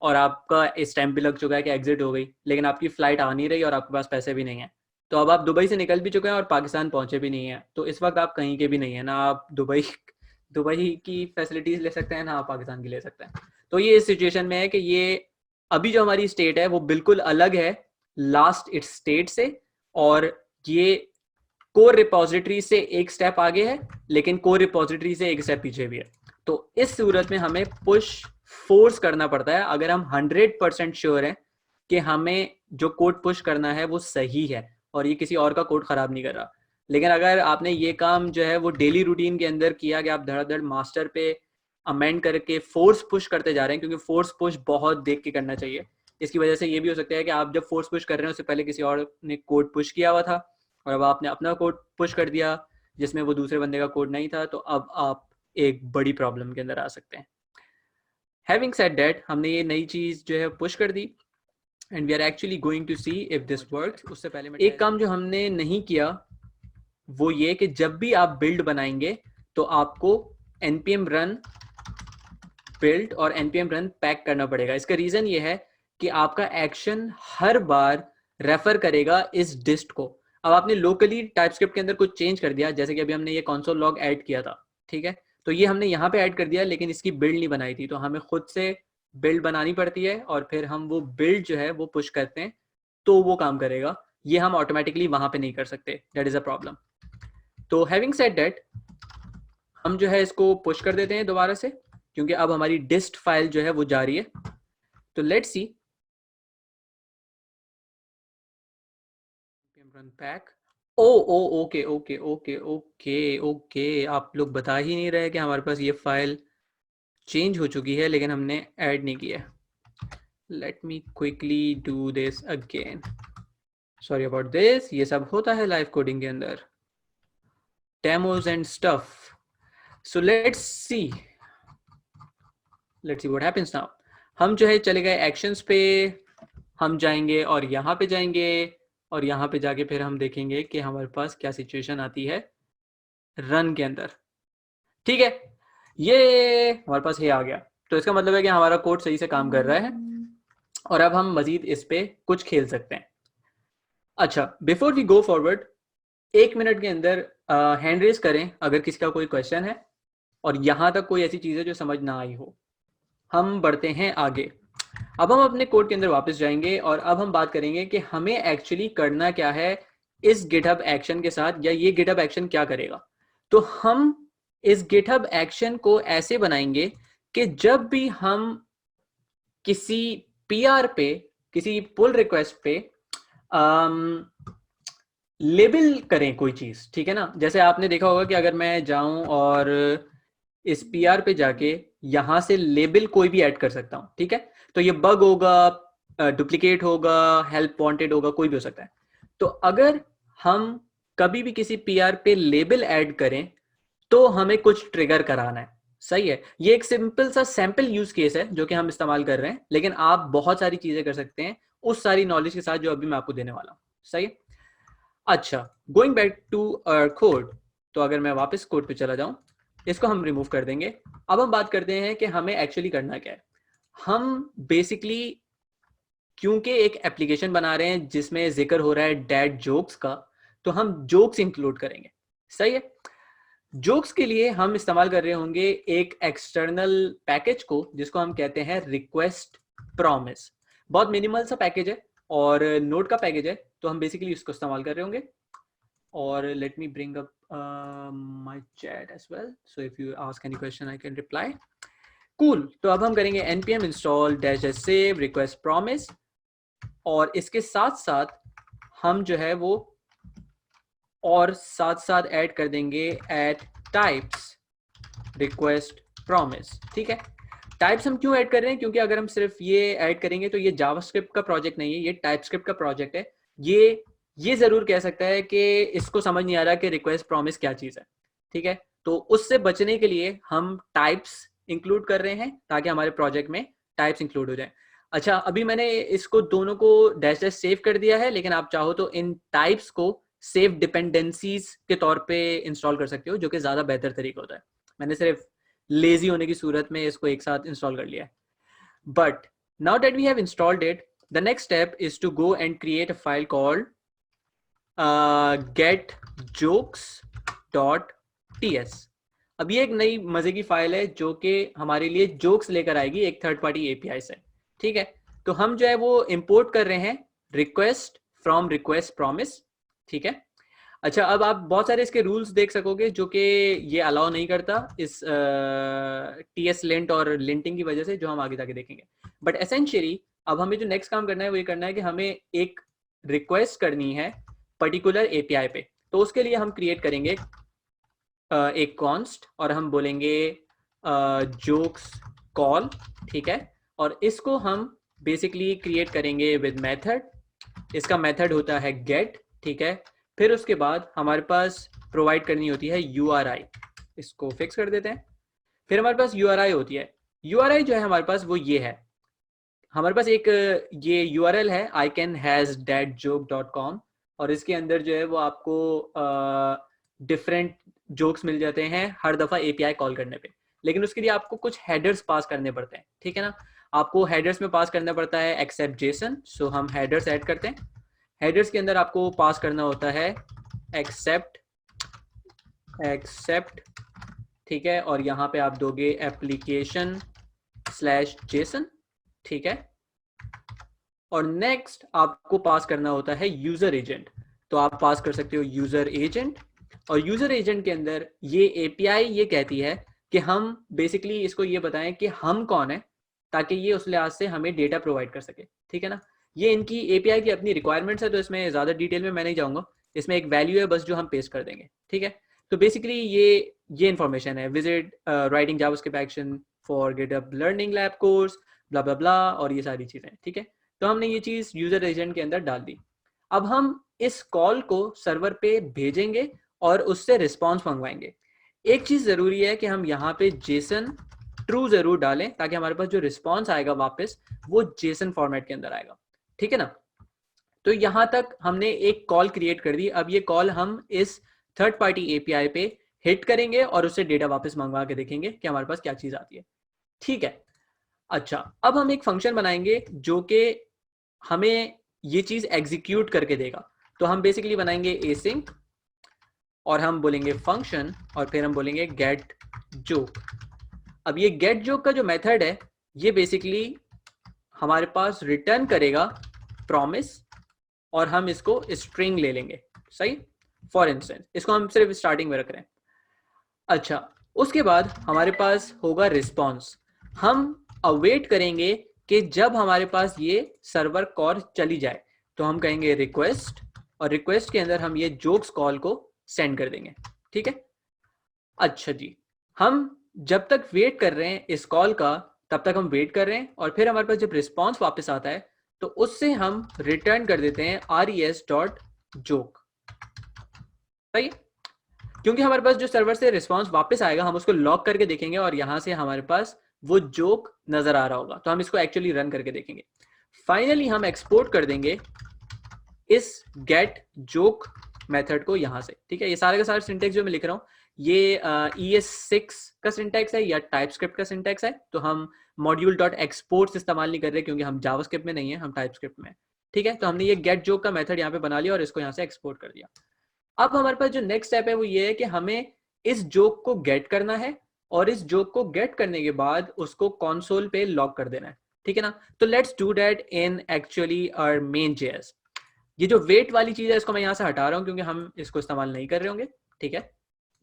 और आपका स्टैंप भी लग चुका है कि एग्जिट हो गई, लेकिन आपकी फ़्लाइट आ नहीं रही और आपके पास पैसे भी नहीं है। तो अब आप दुबई से निकल भी चुके हैं और पाकिस्तान पहुंचे भी नहीं है। तो इस वक्त आप कहीं के भी नहीं है, ना आप दुबई दुबई की फैसिलिटीज़ ले सकते हैं, ना आप पाकिस्तान की ले सकते हैं। तो ये इस सिचुएशन में है कि ये अभी जो हमारी स्टेट है वो बिल्कुल अलग है लास्ट इट्स स्टेट से, और ये कोर रिपोजिटरी से एक स्टेप आगे है लेकिन कोर रिपोजिटरी से एक स्टेप पीछे भी है। तो इस सूरत में हमें पुश फोर्स करना पड़ता है अगर हम 100% श्योर हैं कि हमें जो कोड पुश करना है वो सही है और ये किसी और का कोड खराब नहीं कर रहा। लेकिन अगर आपने ये काम जो है वो डेली रूटीन के अंदर किया कि आप धड़ाधड़ मास्टर पे अमेंड करके फोर्स पुश करते जा रहे हैं, क्योंकि फोर्स पुश बहुत देख के करना चाहिए। इसकी वजह से ये भी हो सकता है कि आप जब फोर्स पुश कर रहे हैं उससे पहले किसी और ने कोड पुश किया हुआ था और अब आपने अपना कोड पुश कर दिया जिसमें वो दूसरे बंदे का कोड नहीं था, तो अब आप एक बड़ी प्रॉब्लम के अंदर आ सकते हैं। हैविंग सेड दैट, हमने ये नई चीज़ जो है पुश कर दी। And we are actually going to see if this works. उससे पहले एक काम जो हमने नहीं किया वो ये कि जब भी आप बिल्ड बनाएंगे तो आपको npm run बिल्ड और npm run पैक करना पड़ेगा। इसका रीजन ये है कि आपका एक्शन हर बार रेफर करेगा इस डिस्ट को। अब आपने लोकली टाइपस्क्रिप्ट के अंदर कुछ चेंज कर दिया, जैसे कि अभी हमने ये console log ऐड किया था, ठीक है, तो ये हमने यहाँ पे ऐड कर दिया, लेकिन इसकी बिल्ड नहीं बनाई थी, तो हमें खुद से बिल्ड बनानी पड़ती है और फिर हम वो बिल्ड जो है वो पुश करते हैं तो वो काम करेगा। ये हम ऑटोमेटिकली वहां पे नहीं कर सकते, दैट इज अ प्रॉब्लम। तो हैविंग सेड दैट, हम जो है इसको पुश कर देते हैं दोबारा से, क्योंकि अब हमारी डिस्ट फाइल जो है वो जा रही है। तो let's see run pack. Oh oh okay okay okay okay okay, आप लोग बता ही नहीं रहे कि हमारे पास ये फाइल चेंज हो चुकी है लेकिन हमने ऐड नहीं किया। Let me quickly do this again, sorry about this. ये सब होता है लाइव कोडिंग के अंदर, demos and stuff. So let's see what happens now. हम जो है चले गए एक्शंस पे, हम जाएंगे और यहाँ पे जाएंगे और यहाँ पे जाके फिर हम देखेंगे कि हमारे पास क्या सिचुएशन आती है रन के अंदर। ठीक है, ये हमारे पास ये आ गया, तो इसका मतलब है कि हमारा कोड सही से काम कर रहा है और अब हम मजीद इस पे कुछ खेल सकते हैं। अच्छा, before we go forward, 1 minute के अंदर हैंड रेज करें अगर किसी का कोई क्वेश्चन है और यहाँ तक कोई ऐसी चीज़ है जो समझ ना आई हो। हम बढ़ते हैं आगे। अब हम अपने कोड के अंदर वापस जाएंगे और अब हम बात करेंगे कि हमें एक्चुअली करना क्या है इस गिटहब एक्शन के साथ, या ये गिटहब एक्शन क्या करेगा। तो हम इस गिटहब एक्शन को ऐसे बनाएंगे कि जब भी हम किसी पीआर पे, किसी पुल रिक्वेस्ट पे लेबल करें कोई चीज, ठीक है ना। जैसे आपने देखा होगा कि अगर मैं जाऊं और इस पीआर पे जाके यहां से लेबल कोई भी ऐड कर सकता हूं, ठीक है, तो ये बग होगा, डुप्लीकेट होगा, हेल्प वांटेड होगा, कोई भी हो सकता है। तो अगर हम कभी भी किसी पीआर पे लेबल ऐड करें तो हमें कुछ ट्रिगर कराना है। सही है, ये एक सिंपल सा सैंपल यूज केस है जो कि हम इस्तेमाल कर रहे हैं, लेकिन आप बहुत सारी चीजें कर सकते हैं उस सारी नॉलेज के साथ जो अभी मैं आपको देने वाला हूं। सही है। अच्छा, गोइंग बैक टू कोड, तो अगर मैं वापस कोड पे चला जाऊं, इसको हम रिमूव कर देंगे। अब हम बात करते हैं कि हमें एक्चुअली करना क्या है। हम बेसिकली क्योंकि एक एप्लीकेशन बना रहे हैं जिसमें जिक्र हो रहा है डैड जोक्स का, तो हम जोक्स इंक्लूड करेंगे। सही है। जोक्स के लिए हम इस्तेमाल कर रहे होंगे एक एक्सटर्नल पैकेज को जिसको हम कहते हैं रिक्वेस्ट प्रॉमिस। बहुत मिनिमल सा पैकेज है और नोड का पैकेज है, तो हम बेसिकली इसको इस्तेमाल कर रहे होंगे। और let me bring up my chat as well, so if you ask any question I can reply. Cool, तो अब हम करेंगे npm install -save request promise और इसके साथ साथ हम जो है वो और साथ साथ ऐड कर देंगे एट टाइप्स रिक्वेस्ट प्रॉमिस। ठीक है, टाइप्स हम क्यों ऐड कर रहे हैं, क्योंकि अगर हम सिर्फ ये ऐड करेंगे तो ये जावास्क्रिप्ट का प्रोजेक्ट नहीं है, ये टाइपस्क्रिप्ट का प्रोजेक्ट है। ये जरूर कह सकता है कि इसको समझ नहीं आ रहा कि रिक्वेस्ट प्रॉमिस क्या चीज है। ठीक है, तो उससे बचने के लिए हम टाइप्स इंक्लूड कर रहे हैं ताकि हमारे प्रोजेक्ट में टाइप्स इंक्लूड हो जाए। अच्छा, अभी मैंने इसको दोनों को डैश डैश सेव कर दिया है, लेकिन आप चाहो तो इन टाइप्स को सेव डिपेंडेंसीज के तौर पे इंस्टॉल कर सकते हो, जो कि ज्यादा बेहतर तरीका होता है। मैंने सिर्फ लेजी होने की सूरत में इसको एक साथ इंस्टॉल कर लिया है। But now that we have installed it, the next step is to go and create a file called getjokes.ts। अब ये एक नई मजे की फाइल है जो कि हमारे लिए जोक्स लेकर आएगी एक थर्ड पार्टी एपीआई से। ठीक है, तो हम जो है वो इंपोर्ट कर रहे हैं रिक्वेस्ट फ्रॉम रिक्वेस्ट प्रॉमिस। ठीक है। अच्छा, अब आप बहुत सारे इसके रूल्स देख सकोगे जो कि ये अलाउ नहीं करता इस टीएस लिंट और लिंटिंग की वजह से, जो हम आगे जाके देखेंगे। बट एसेंशियली अब हमें जो नेक्स्ट काम करना है वो ये करना है कि हमें एक रिक्वेस्ट करनी है पर्टिकुलर एपीआई पे। तो उसके लिए हम क्रिएट करेंगे एक कॉन्स्ट और हम बोलेंगे जोक्स कॉल। ठीक है, और इसको हम बेसिकली क्रिएट करेंगे विद मेथड। इसका मेथड होता है गेट। ठीक है, फिर उसके बाद हमारे पास प्रोवाइड करनी होती है URI। इसको फिक्स कर देते हैं। फिर हमारे पास URI होती है। URI जो है हमारे पास वो ये है, हमारे पास एक ये URL है icanhasdatjoke.com और इसके अंदर जो है वो आपको डिफरेंट जोक्स मिल जाते हैं हर दफ़ा API कॉल करने पे, लेकिन उसके लिए आपको कुछ हेडर्स पास करने पड़ते हैं, ठीक है ना। आपको हेडर्स में पास करना पड़ता है एक्सेप्ट जेसन, सो हम हेडर्स ऐड करते हैं। हेडर्स के अंदर आपको पास करना होता है एक्सेप्ट, ठीक है, और यहाँ पे आप दोगे application/json, ठीक है। और नेक्स्ट आपको पास करना होता है यूजर एजेंट, तो आप पास कर सकते हो यूजर एजेंट। और यूजर एजेंट के अंदर ये API ये कहती है कि हम बेसिकली इसको ये बताएं कि हम कौन है, ताकि ये उस लिहाज से हमें डेटा प्रोवाइड कर सके, ठीक है ना। ये इनकी API की अपनी रिक्वायरमेंट्स है, तो इसमें ज़्यादा डिटेल में मैं नहीं जाऊँगा। इसमें एक वैल्यू है बस जो हम पेस्ट कर देंगे, ठीक है। तो बेसिकली ये इन्फॉर्मेशन है, visit writing JavaScript action for GitHub learning lab course blah blah blah, और ये सारी चीज़ें, ठीक है। तो हमने ये चीज़ यूजर एजेंट के अंदर डाल दी। अब हम इस कॉल को सर्वर पे भेजेंगे और उससे रिस्पॉन्स मंगवाएंगे। एक चीज़ ज़रूरी है कि हम यहाँ पे जेसन ट्रू ज़रूर डालें, ताकि हमारे पास जो रिस्पॉन्स आएगा वापस वो जेसन फॉर्मेट के अंदर आएगा, ठीक है ना। तो यहाँ तक हमने एक कॉल क्रिएट कर दी। अब ये कॉल हम इस थर्ड पार्टी API पे हिट करेंगे और उससे डेटा वापस मंगवा के देखेंगे कि हमारे पास क्या चीज़ आती है, ठीक है। अच्छा, अब हम एक फंक्शन बनाएंगे जो कि हमें ये चीज़ एग्जीक्यूट करके देगा। तो हम बेसिकली बनाएंगे async और हम बोलेंगे फंक्शन और फिर हम बोलेंगे गेट जोक। अब ये गेट जोक का जो मेथड है ये बेसिकली हमारे पास रिटर्न करेगा प्रॉमिस, और हम इसको स्ट्रिंग ले लेंगे, सही। फॉर इंस्टेंस इसको हम सिर्फ स्टार्टिंग में रख रहे हैं। अच्छा, उसके बाद हमारे पास होगा रिस्पॉन्स। हम अवेट करेंगे कि जब हमारे पास ये सर्वर कॉल चली जाए तो हम कहेंगे रिक्वेस्ट, और रिक्वेस्ट के अंदर हम ये जोक्स कॉल को सेंड कर देंगे, ठीक है। अच्छा जी, हम जब तक वेट कर रहे हैं इस कॉल का तब तक हम वेट कर रहे हैं, और फिर हमारे पास जब रिस्पॉन्स वापस आता है तो उससे हम रिटर्न कर देते हैं res.joke, सही। क्योंकि हमारे पास जो सर्वर से रिस्पॉन्स वापस आएगा हम उसको लॉक करके देखेंगे और यहां से हमारे पास वो जोक नजर आ रहा होगा, तो हम इसको एक्चुअली रन करके देखेंगे। फाइनली हम एक्सपोर्ट कर देंगे इस गेट जोक मेथड को यहां से, ठीक है। ये सारे का सारा सिंटेक्स जो मैं लिख रहा हूँ ये ES6 का सिंटेक्स है या टाइपस्क्रिप्ट का सिंटेक्स है, तो हम module.exports इस्तेमाल नहीं कर रहे क्योंकि हम जावास्क्रिप्ट में नहीं है, हम टाइपस्क्रिप्ट में, ठीक है। तो हमने ये गेट जोक का मेथड यहाँ पे बना लिया और इसको यहाँ से एक्सपोर्ट कर दिया। अब हमारे पास जो नेक्स्ट स्टेप है वो ये है कि हमें इस जोक को गेट करना है, और इस जोक को गेट करने के बाद उसको कंसोल पे लॉक कर देना है, ठीक है ना। तो let's do that in actually our main.js। ये जो वेट वाली चीज है इसको मैं यहाँ से हटा रहा हूँ क्योंकि हम इसको इस्तेमाल नहीं कर रहे होंगे, ठीक है।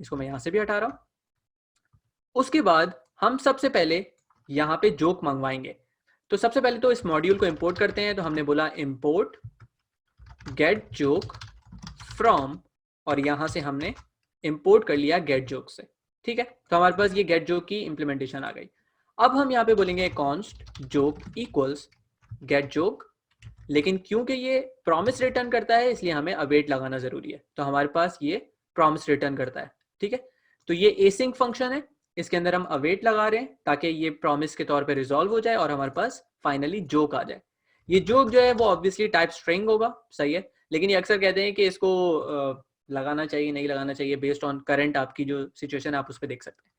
इसको मैं यहाँ से भी हटा रहा हूँ। उसके बाद हम सबसे पहले यहाँ पे जोक मंगवाएंगे। तो सबसे पहले तो इस मॉड्यूल को इंपोर्ट करते हैं, तो हमने बोला इंपोर्ट गेट जोक फ्रॉम, और यहां से हमने इंपोर्ट कर लिया गेट जोक से, ठीक है। तो हमारे पास ये गेट जोक की इंप्लीमेंटेशन आ गई। अब हम यहाँ पे बोलेंगे const joke equals get joke, लेकिन क्योंकि ये प्रॉमिस रिटर्न करता है इसलिए हमें अवेट लगाना जरूरी है, तो हमारे पास ये प्रॉमिस रिटर्न करता है, ठीक है। तो ये एसिंक फंक्शन है, इसके अंदर हम अवेट लगा रहे हैं ताकि ये प्रॉमिस के तौर पे रिजॉल्व हो जाए और हमारे पास फाइनली जोक आ जाए। ये जोक जो है वो ऑब्वियसली टाइप स्ट्रिंग होगा, सही है, लेकिन ये अक्सर कहते हैं कि इसको लगाना चाहिए नहीं लगाना चाहिए, बेस्ड ऑन करंट आपकी जो सिचुएशन है आप उस पर देख सकते हैं।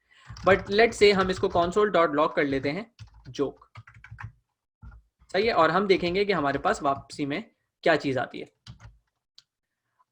बट लेट्स से हम इसको console.log कर लेते हैं जोक, सही है, और हम देखेंगे कि हमारे पास वापसी में क्या चीज आती है।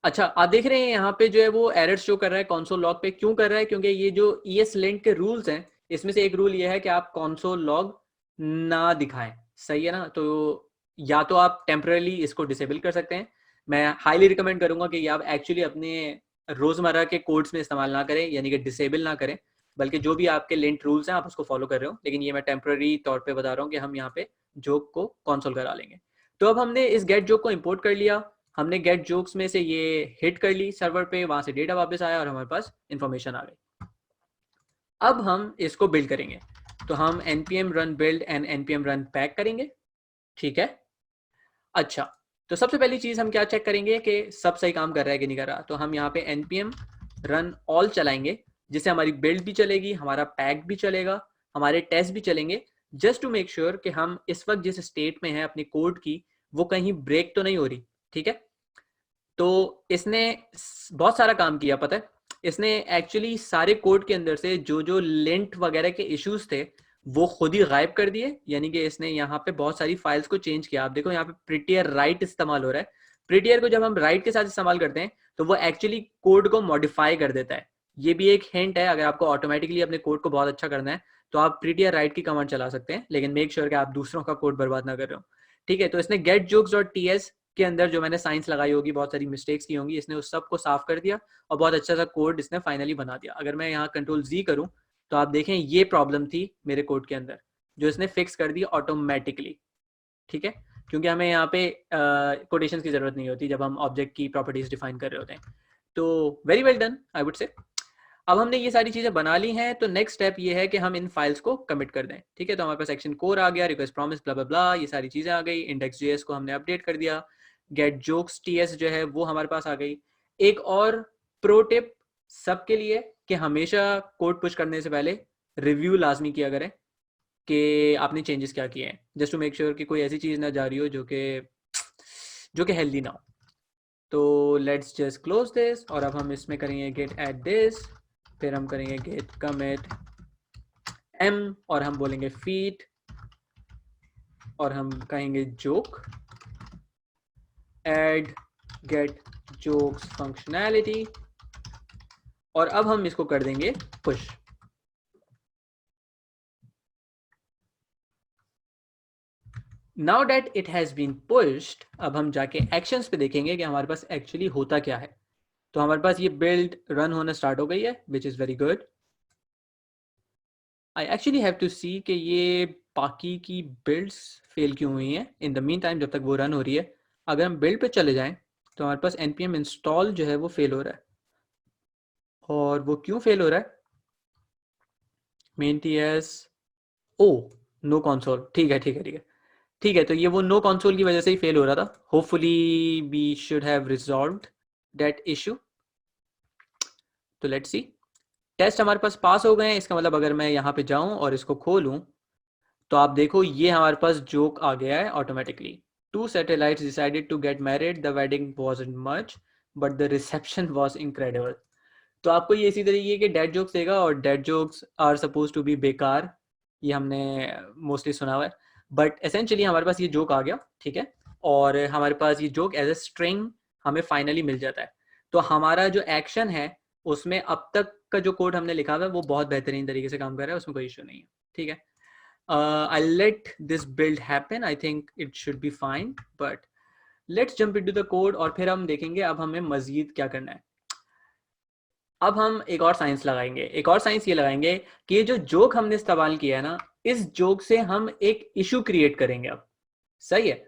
अच्छा, आप देख रहे हैं यहाँ पे जो है वो एरर शो कर रहा है console log पे। क्यों कर रहा है? क्योंकि ये जो ESLint के रूल्स हैं इसमें से एक रूल ये है कि आप console log ना दिखाएं, सही है ना। तो या तो आप टेम्परली इसको डिसेबल कर सकते हैं, मैं हाईली रिकमेंड करूंगा कि आप एक्चुअली अपने रोजमर्रा के कोड्स में इस्तेमाल ना करें, यानी कि डिसेबल ना करें, बल्कि जो भी आपके लिंट रूल्स हैं आप उसको फॉलो कर रहे हो। लेकिन ये मैं टेम्पररी तौर पे बता रहा हूँ कि हम यहाँ पे जोक को कंसोल करा लेंगे। तो अब हमने इस गेट जोक को इंपोर्ट कर लिया, हमने गेट जोक्स में से ये हिट कर ली सर्वर पे, वहां से डेटा वापस आया और हमारे पास इंफॉर्मेशन आ गई। अब हम इसको बिल्ड करेंगे, तो हम npm run build and npm run pack करेंगे, ठीक है। अच्छा, तो सबसे पहली चीज हम क्या चेक करेंगे कि सब सही काम कर रहा है कि नहीं कर रहा। तो हम यहाँ पे npm run all चलाएंगे, जिससे हमारी बिल्ड भी चलेगी, हमारा पैक भी चलेगा, हमारे टेस्ट भी चलेंगे, जस्ट टू मेक श्योर कि हम इस वक्त जिस स्टेट में है अपनी कोड की वो कहीं ब्रेक तो नहीं हो रही, ठीक है। तो इसने बहुत सारा काम किया, पता है। इसने एक्चुअली सारे कोड के अंदर से जो जो लिंट वगैरह के इश्यूज थे वो खुद ही गायब कर दिए, यानी कि इसने यहाँ पे बहुत सारी फाइल्स को चेंज किया। आप देखो यहाँ पे प्रिटियर राइट इस्तेमाल हो रहा है। प्रिटियर को जब हम राइट के साथ इस्तेमाल करते हैं तो वो एक्चुअली कोड को मॉडिफाई कर देता है। ये भी एक हिंट है, अगर आपको ऑटोमेटिकली अपने कोड को बहुत अच्छा करना है तो आप प्रिटियर राइट की कमांड चला सकते हैं, लेकिन मेक श्योर कि आप दूसरों का कोड बर्बाद ना कर रहे हो, ठीक है। तो इसने गेट जोक्स डॉट टीएस के अंदर जो मैंने साइंस लगाई होगी, बहुत सारी मिस्टेक्स की होंगी, इसने उस सब को साफ कर दिया और बहुत अच्छा सा कोड इसने फाइनली बना दिया। अगर मैं यहाँ कंट्रोल जी करूँ तो आप देखें ये प्रॉब्लम थी मेरे कोड के अंदर जो इसने फिक्स कर दी ऑटोमेटिकली, ठीक है। क्योंकि हमें यहाँ पे कोटेशंस की जरूरत नहीं होती जब हम ऑब्जेक्ट की प्रॉपर्टीज डिफाइन कर रहे होते हैं। तो very well done I would say. अब हमने ये सारी चीजें बना ली हैं तो नेक्स्ट स्टेप ये है कि हम इन फाइल्स को कमिट कर दें, ठीक है। तो हमारे पास सेक्शन कोर आ गया, रिक्वेस्ट प्रॉमिस ब्ला ब्ला ब्ला, ये सारी चीजें आ गई। इंडेक्स जेएस को हमने अपडेट कर दिया, गेट जोक्स टीएस जो है वो हमारे पास आ गई। एक और प्रो टिप सबके लिए कि हमेशा कोड पुश करने से पहले रिव्यू लाजमी किया करें कि आपने चेंजेस क्या किए हैं, जस्ट टू मेक श्योर कि कोई ऐसी चीज ना जा रही हो जो कि हेल्दी ना हो। तो लेट्स जस्ट क्लोज दिस और अब हम इसमें करेंगे गेट एट दिस, फिर हम करेंगे गेट कमिट m और हम बोलेंगे फीट और हम कहेंगे joke add get jokes functionality और अब हम इसको कर देंगे push. Now that it has been pushed, अब हम जाके एक्शंस पे देखेंगे कि हमारे पास एक्चुअली होता क्या है। तो हमारे पास ये बिल्ड रन होना स्टार्ट हो गई है, which is very good. I actually have to see कि ये बाकी की बिल्ड्स फेल क्यों हुई हैं इन द मीन टाइम जब तक वो रन हो रही है। अगर हम बिल्ड पे चले जाएं तो हमारे पास npm इंस्टॉल जो है वो फेल हो रहा है। और वो क्यों फेल हो रहा है? Main ts oh no console, ठीक है ठीक है ठीक है ठीक है। तो ये वो नो कंसोल की वजह से ही फेल हो रहा था। Hopefully we should have resolved that issue. तो लेट्स सी, टेस्ट हमारे पास हो गए हैं। इसका मतलब अगर मैं यहाँ पे जाऊं और इसको खोलूं तो आप देखो ये हमारे पास जोक आ गया है automatically. Two satellites decided to get married, the wedding wasn't much but the reception was incredible. तो आपको ये इसी तरीके के डेड जोक्स देगा और dad jokes are suppose to be बेकार, ये हमने मोस्टली सुना हुआ है। बट एसेंशियली हमारे पास ये जोक आ गया, ठीक है। और हमारे पास ये जोक एज ए स्ट्रिंग हमें फाइनली मिल जाता है। तो हमारा जो एक्शन है उसमें अब तक का जो कोड हमने लिखा हुआ है वो बहुत बेहतरीन तरीके से काम कर रहा है, उसमें कोई इशू नहीं है, ठीक है। I'll let this build happen. I think it should be fine. But let's jump into the code और फिर हम देखेंगे अब हमें मजीद क्या करना है। अब हम एक और साइंस लगाएंगे, एक और साइंस ये लगाएंगे कि ये जो जोक हमने इस्तेमाल किया है ना, इस जोक से हम एक इशू क्रिएट करेंगे अब, सही है।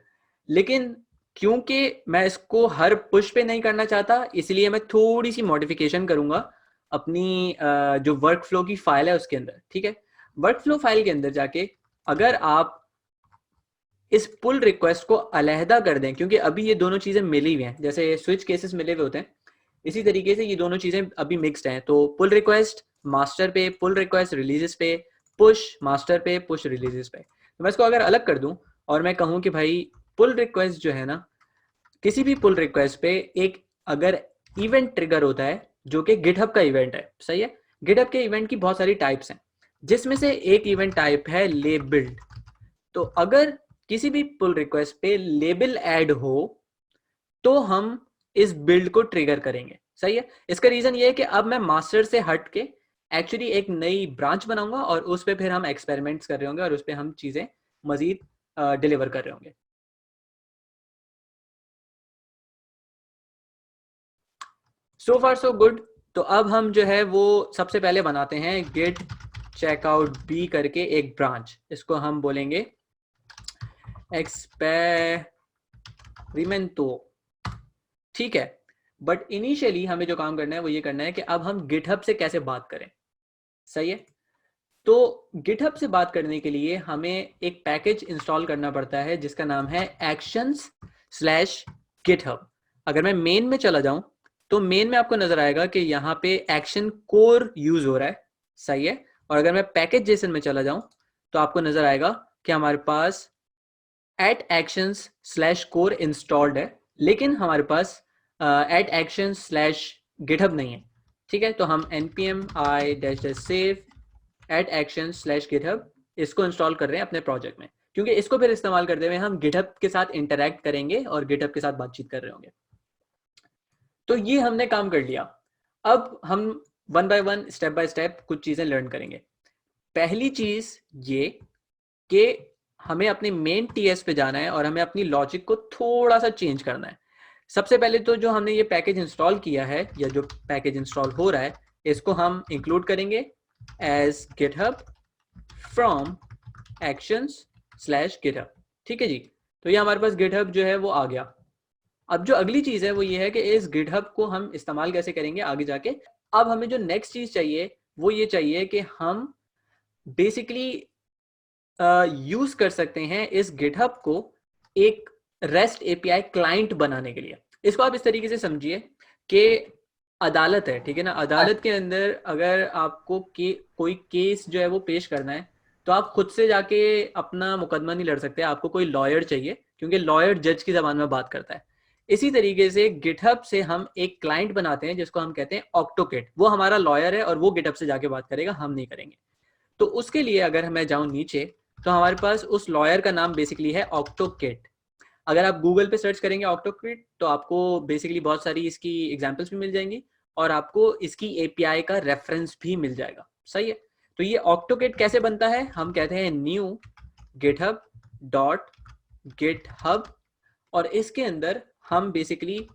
लेकिन क्योंकि मैं इसको हर पुश पे नहीं करना चाहता, इसलिए मैं थोड़ी सी मॉडिफिकेशन करूंगा अपनी जो वर्क फ्लो की फाइल है उसके अंदर, ठीक है। वर्क फ्लो फाइल के अंदर जाके अगर आप इस पुल रिक्वेस्ट को अलहदा कर दें, क्योंकि अभी ये दोनों चीजें मिली हुई हैं, जैसे स्विच केसेस मिले हुए होते हैं, इसी तरीके से ये दोनों चीजें अभी मिक्स्ड हैं। तो पुल रिक्वेस्ट मास्टर पे, पुल रिक्वेस्ट रिलीजेस पे, पुश मास्टर पे, पुश रिलीजेस पे। तो मैं इसको अगर अलग कर दूं और मैं कहूं कि भाई पुल रिक्वेस्ट जो है ना, किसी भी पुल रिक्वेस्ट पे एक अगर इवेंट ट्रिगर होता है जो कि गिटहब का इवेंट है, सही है। गिटहब के इवेंट की बहुत सारी टाइप्स हैं जिसमें से एक इवेंट टाइप है लेबल्ड। तो अगर किसी भी पुल रिक्वेस्ट पे लेबल ऐड हो तो हम इस बिल्ड को ट्रिगर करेंगे, सही है। इसका रीजन ये है कि अब मैं मास्टर से हट के एक्चुअली एक नई ब्रांच बनाऊंगा और उस पर फिर हम एक्सपेरिमेंट्स कर रहे होंगे और उस पर हम चीजें मजीद डिलीवर कर रहे होंगे। सो फार सो गुड। तो अब हम जो है वो सबसे पहले बनाते हैं गिट चेकआउट बी करके एक ब्रांच, इसको हम बोलेंगे एक्सपेरिमेंटो, ठीक है। बट इनिशियली हमें जो काम करना है वो ये करना है कि अब हम गिटहब से कैसे बात करें, सही है। तो गिटहब से बात करने के लिए हमें एक पैकेज इंस्टॉल करना पड़ता है जिसका नाम है actions/github। अगर मैं मेन में चला जाऊं तो मेन में आपको नजर आएगा कि यहाँ पे एक्शन कोर यूज हो रहा है, सही है। और अगर मैं पैकेज जेसन में चला जाऊं तो आपको नजर आएगा कि हमारे पास @actions/core इंस्टॉल्ड है, लेकिन हमारे पास @actions/github नहीं है। ठीक है, तो हम npm i-save @actions/github इसको इंस्टॉल कर रहे हैं अपने प्रोजेक्ट में, क्योंकि इसको फिर इस्तेमाल करते हुए हम गिटहब के साथ इंटरैक्ट करेंगे और गिटहब के साथ बातचीत कर रहे होंगे। तो ये हमने काम कर लिया। अब हम one by one, step by step कुछ चीजें लर्न करेंगे। पहली चीज ये कि हमें अपने मेन टीएस पे जाना है और हमें अपनी लॉजिक को थोड़ा सा चेंज करना है। सबसे पहले तो जो हमने ये पैकेज इंस्टॉल किया है या जो पैकेज इंस्टॉल हो रहा है, इसको हम इंक्लूड करेंगे एज गिटहब फ्रॉम actions/github। ठीक है जी, तो ये हमारे पास गिटहब जो है वो आ गया। अब जो अगली चीज है वो ये है कि इस गिटहब को हम इस्तेमाल कैसे करेंगे आगे जाके। अब हमें जो नेक्स्ट चीज चाहिए वो ये चाहिए कि हम बेसिकली यूज कर सकते हैं इस गिटहब को एक रेस्ट एपीआई क्लाइंट बनाने के लिए। इसको आप इस तरीके से समझिए कि अदालत है, ठीक है ना, अदालत के अंदर अगर आपको कोई केस जो है वो पेश करना है, तो आप खुद से जाके अपना मुकदमा नहीं लड़ सकते, आपको कोई लॉयर चाहिए, क्योंकि लॉयर जज की जबान में बात करता है। इसी तरीके से गिटहब से हम एक क्लाइंट बनाते हैं जिसको हम कहते हैं ऑक्टोकेट। वो हमारा लॉयर है और वो गिटहब से जाके बात करेगा, हम नहीं करेंगे। तो उसके लिए अगर मैं जाऊं नीचे, तो हमारे पास उस लॉयर का नाम बेसिकली है ऑक्टोकेट। अगर आप गूगल पे सर्च करेंगे ऑक्टोकेट, तो आपको बेसिकली बहुत सारी इसकी एग्जांपल्स भी मिल जाएंगी और आपको इसकी एपीआई का रेफरेंस भी मिल जाएगा। सही है, तो ये ऑक्टोकेट कैसे बनता है, हम कहते हैं न्यू गिटहब डॉट गिटहब, और इसके अंदर हम बेसिकली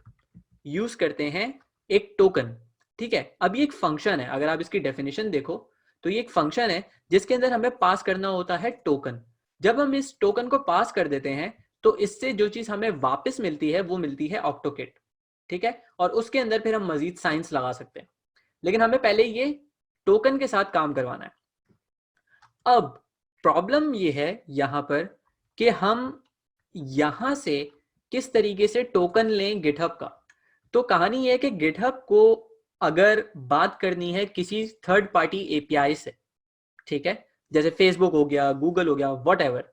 यूज करते हैं एक टोकन। ठीक है, अब ये एक फंक्शन है, अगर आप इसकी डेफिनेशन देखो तो ये एक फंक्शन है जिसके अंदर हमें पास करना होता है टोकन। जब हम इस टोकन को पास कर देते हैं तो इससे जो चीज हमें वापस मिलती है वो मिलती है ऑक्टोकेट। ठीक है, और उसके अंदर फिर हम मजीद साइंस लगा सकते हैं, लेकिन हमें पहले ये टोकन के साथ काम करवाना है। अब प्रॉब्लम ये है यहां पर कि हम यहां से किस तरीके से टोकन लें गिटहब का। तो कहानी यह है कि गिटहब को अगर बात करनी है किसी थर्ड पार्टी एपीआई से, ठीक है, जैसे फेसबुक हो गया, गूगल हो गया, व्हाटएवर,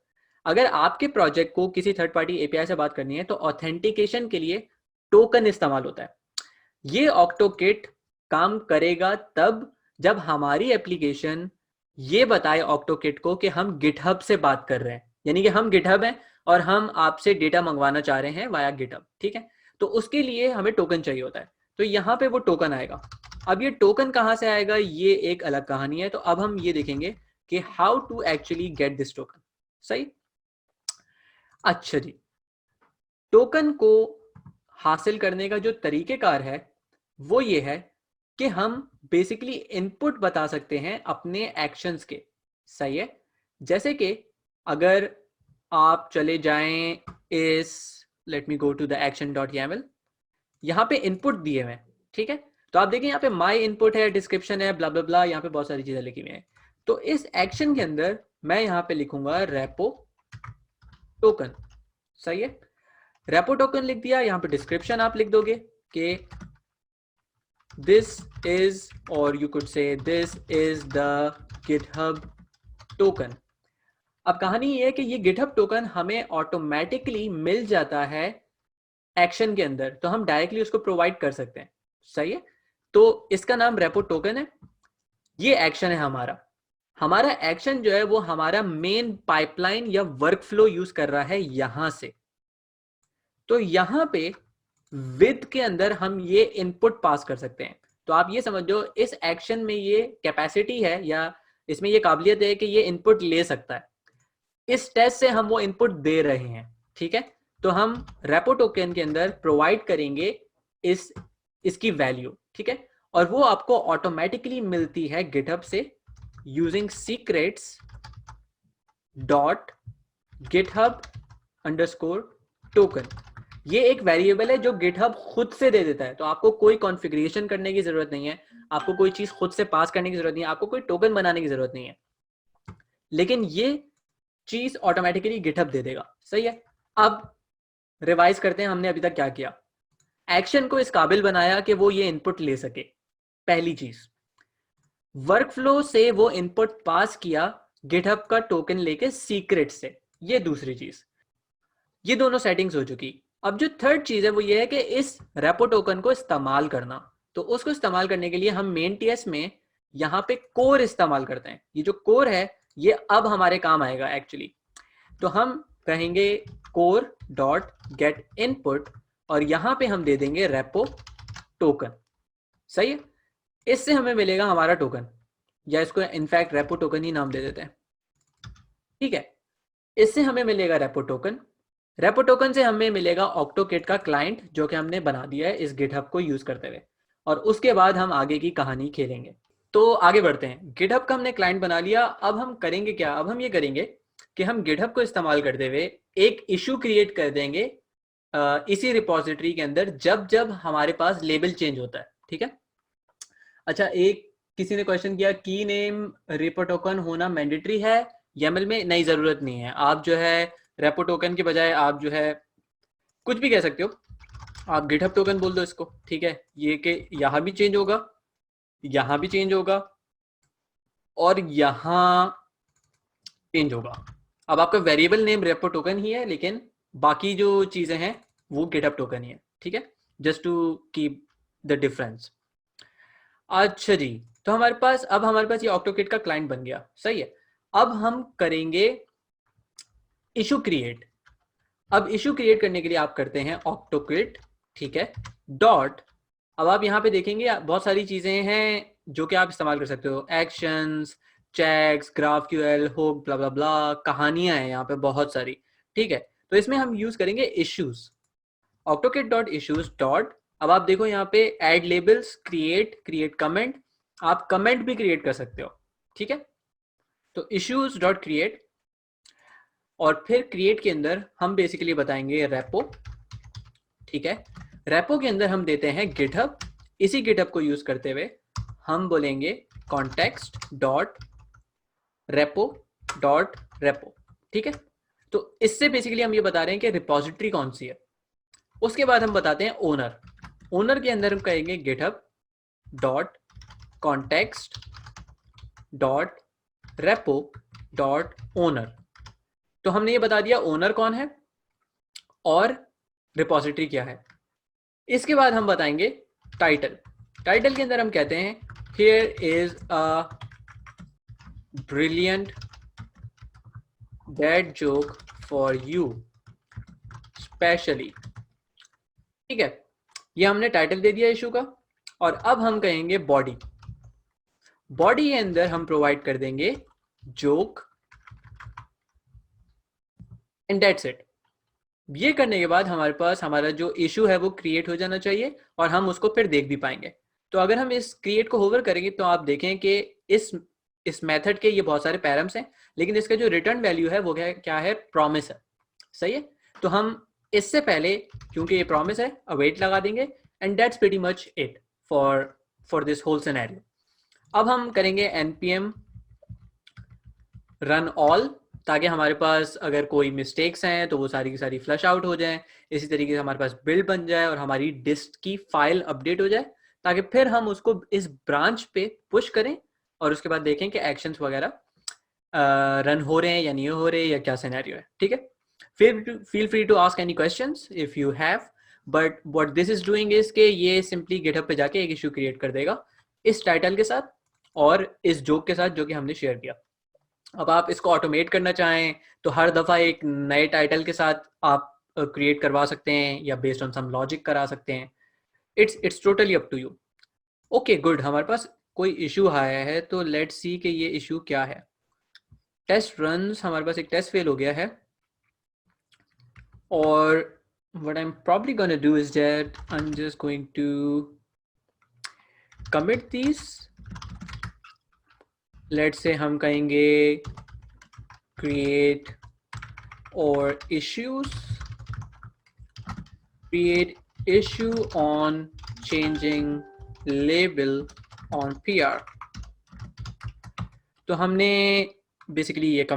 अगर आपके प्रोजेक्ट को किसी थर्ड पार्टी एपीआई से बात करनी है तो ऑथेंटिकेशन के लिए टोकन इस्तेमाल होता है। ये ऑक्टोकेट काम करेगा तब जब हमारी एप्लीकेशन ये बताए ऑक्टोकेट को कि हम गिटहब से बात कर रहे हैं, यानी कि हम गिटहब हैं और हम आपसे डेटा मंगवाना चाह रहे हैं वाया गिटहब। ठीक है, तो उसके लिए हमें टोकन चाहिए होता है, तो यहां पे वो टोकन आएगा। अब ये टोकन कहां से आएगा ये एक अलग कहानी है, तो अब हम ये देखेंगे कि how to actually get this token. सही, अच्छा जी, टोकन को हासिल करने का जो तरीकेकार है वो ये है कि हम बेसिकली इनपुट बता सकते हैं अपने एक्शंस के। सही है, जैसे कि अगर आप चले जाएं इस let me go to the action.yaml, यहां पे इनपुट दिए हुए हैं। ठीक है, तो आप देखें यहाँ पे माई इनपुट है, डिस्क्रिप्शन है, ब्ला ब्ला ब्ला, यहाँ पे बहुत सारी चीजें लिखी हुई हैं। तो इस एक्शन के अंदर मैं यहाँ पे लिखूंगा रेपो टोकन। सही है, रेपो टोकन लिख दिया। यहाँ पे डिस्क्रिप्शन आप लिख दोगे कि दिस इज, और you could say this is the GitHub token. अब कहानी ये है कि ये गिटहब टोकन हमें ऑटोमेटिकली मिल जाता है एक्शन के अंदर, तो हम डायरेक्टली उसको प्रोवाइड कर सकते हैं। सही है, तो इसका नाम रेपो टोकन है। ये एक्शन है हमारा। हमारा एक्शन जो है वो हमारा मेन पाइपलाइन या वर्कफ्लो यूज कर रहा है यहां से। तो यहां पे विद के अंदर हम ये इनपुट पास कर सकते हैं। तो आप ये समझो इस एक्शन में ये कैपेसिटी है या इसमें ये काबिलियत है कि ये इनपुट ले सकता है। इस टेस्ट से हम वो इनपुट दे रहे हैं। ठीक है, तो हम रेपो टोकन के अंदर प्रोवाइड करेंगे इसकी वैल्यू। ठीक है, और वो आपको ऑटोमेटिकली मिलती है गिटहब से using secrets dot GitHub underscore token. ये एक वेरिएबल है जो गिटहब खुद से दे देता है, तो आपको कोई कॉन्फ़िगरेशन करने की जरूरत नहीं है, आपको कोई चीज खुद से पास करने की जरूरत नहीं है, आपको कोई टोकन बनाने की जरूरत नहीं है, लेकिन ये चीज ऑटोमेटिकली गिटहब दे देगा। सही है, अब रिवाइज करते हैं हमने अभी तक क्या किया। एक्शन को इस काबिल बनाया कि वो ये इनपुट ले सके। पहली चीज, वर्कफ्लो से वो इनपुट पास किया गिटहब का टोकन लेके सीक्रेट से, ये दूसरी चीज। ये दोनों सेटिंग्स हो चुकी। अब जो थर्ड चीज है वो ये है कि इस रेपो टोकन को इस्तेमाल करना। तो उसको इस्तेमाल करने के लिए हम मेन टीएस में यहाँ पे कोर इस्तेमाल करते हैं। ये जो कोर है ये अब हमारे काम आएगा एक्चुअली। तो हम कहेंगे कोर डॉट गेट इनपुट और यहाँ पे हम दे देंगे रेपो टोकन। सही है, इससे हमें मिलेगा हमारा टोकन, या इसको इनफैक्ट रेपो टोकन ही नाम दे देते हैं। ठीक है, इससे हमें मिलेगा रेपो टोकन। रेपो टोकन से हमें मिलेगा ऑक्टोकिट का क्लाइंट जो कि हमने बना दिया है इस गिटहब को यूज करते हुए। और उसके बाद हम आगे की कहानी खेलेंगे। तो आगे बढ़ते हैं। गिटहब का हमने क्लाइंट बना लिया। अब हम करेंगे क्या? अब हम ये करेंगे कि हम गिटहब को इस्तेमाल करते हुए एक इशू क्रिएट कर देंगे इसी रिपोजिटरी के अंदर जब जब हमारे पास लेबल चेंज होता है। ठीक है। अच्छा, एक किसी ने क्वेश्चन किया की नेम रेपो टोकन होना मैंडेटरी है YAML में? नहीं, जरूरत नहीं है। आप जो है रेपो टोकन के बजाय आप जो है कुछ भी कह सकते हो। आप गिटहब टोकन बोल दो इसको। ठीक है, ये कि यहाँ भी चेंज होगा, यहाँ भी चेंज होगा और यहाँ चेंज होगा। अब आपका वेरिएबल नेम रेपो टोकन ही है लेकिन बाकी जो चीजें हैं वो गिटहब टोकन ही है। ठीक है, just to keep the difference. अच्छा जी, तो अब हमारे पास ये ऑक्टोकिट का क्लाइंट बन गया। सही है। अब हम करेंगे इशू क्रिएट। अब इशू क्रिएट करने के लिए आप करते हैं ऑक्टोकिट। ठीक है, डॉट। अब आप यहाँ पे देखेंगे बहुत सारी चीजें हैं जो कि आप इस्तेमाल कर सकते हो। एक्शंस, चेक्स, GraphQL, हुक, ब्ला ब्ला ब्ला, कहानियां हैं यहाँ पे बहुत सारी। ठीक है, तो इसमें हम यूज करेंगे issues. Octokit dot issues dot. अब आप देखो यहाँ पे ऐड लेबल्स, क्रिएट कमेंट। आप कमेंट भी क्रिएट कर सकते हो। ठीक है, तो इश्यूज डॉट क्रिएट और फिर क्रिएट के अंदर हम बेसिकली बताएंगे रेपो। ठीक है, रेपो के अंदर हम देते हैं गिटहब। इसी गिटहब को यूज करते हुए हम बोलेंगे context dot repo dot repo. ठीक है, तो इससे बेसिकली हम ये बता रहे हैं कि रिपोजिटरी कौन सी है। उसके बाद हम बताते हैं ओनर। ओनर के अंदर हम कहेंगे GitHub dot context dot repo dot owner. तो हमने ये बता दिया ओनर कौन है और रिपोजिटरी क्या है। इसके बाद हम बताएंगे टाइटल। टाइटल के अंदर हम कहते हैं here is a brilliant dead joke for you specially. ठीक है, ये हमने टाइटल दे दिया इशू का। और अब हम कहेंगे बॉडी। बॉडी के अंदर हम प्रोवाइड कर देंगे जोक एंड दैट्स इट। ये करने के बाद हमारे पास हमारा जो इशू है वो क्रिएट हो जाना चाहिए और हम उसको फिर देख भी पाएंगे। तो अगर हम इस क्रिएट को होवर करेंगे तो आप देखें कि इस मेथड के ये बहुत सारे पैरम्स हैं लेकिन इसका जो रिटर्न वैल्यू है वो क्या है? प्रॉमिस है। सही है, तो हम इससे पहले क्योंकि ये प्रॉमिस है अवेट लगा देंगे and that's pretty much it for this whole scenario. अब हम करेंगे npm रन ऑल ताकि हमारे पास अगर कोई मिस्टेक्स हैं तो वो सारी की सारी फ्लश आउट हो जाएं। इसी तरीके से हमारे पास बिल्ड बन जाए और हमारी डिस्ट की फाइल अपडेट हो जाए ताकि फिर हम उसको इस ब्रांच पे पुश करें और उसके बाद देखें कि एक्शंस वगैरह रन हो रहे हैं या नहीं हो रहे या क्या सिनेरियो है। ठीक है, feel free to ask any questions if you have, but what this is doing is के ये सिंपली गिटहब पे जाके एक इशू क्रिएट कर देगा इस टाइटल के साथ और इस जोक के साथ जो कि हमने शेयर किया। अब आप इसको ऑटोमेट करना चाहें तो हर दफ़ा एक नए टाइटल के साथ आप क्रिएट करवा सकते हैं या बेस्ड ऑन सम लॉजिक करा सकते हैं। It's totally up to you. Okay good, हमारे पास कोई इशू आया है तो लेट्स सी कि ये इशू क्या है। टेस्ट रन्स, हमारे पास एक टेस्ट फेल हो गया है और what I'm probably gonna do is that I'm just going to commit these. Let's say हम कहेंगे create or issues, create issue on changing label on PR। तो हमने बेसिकली ये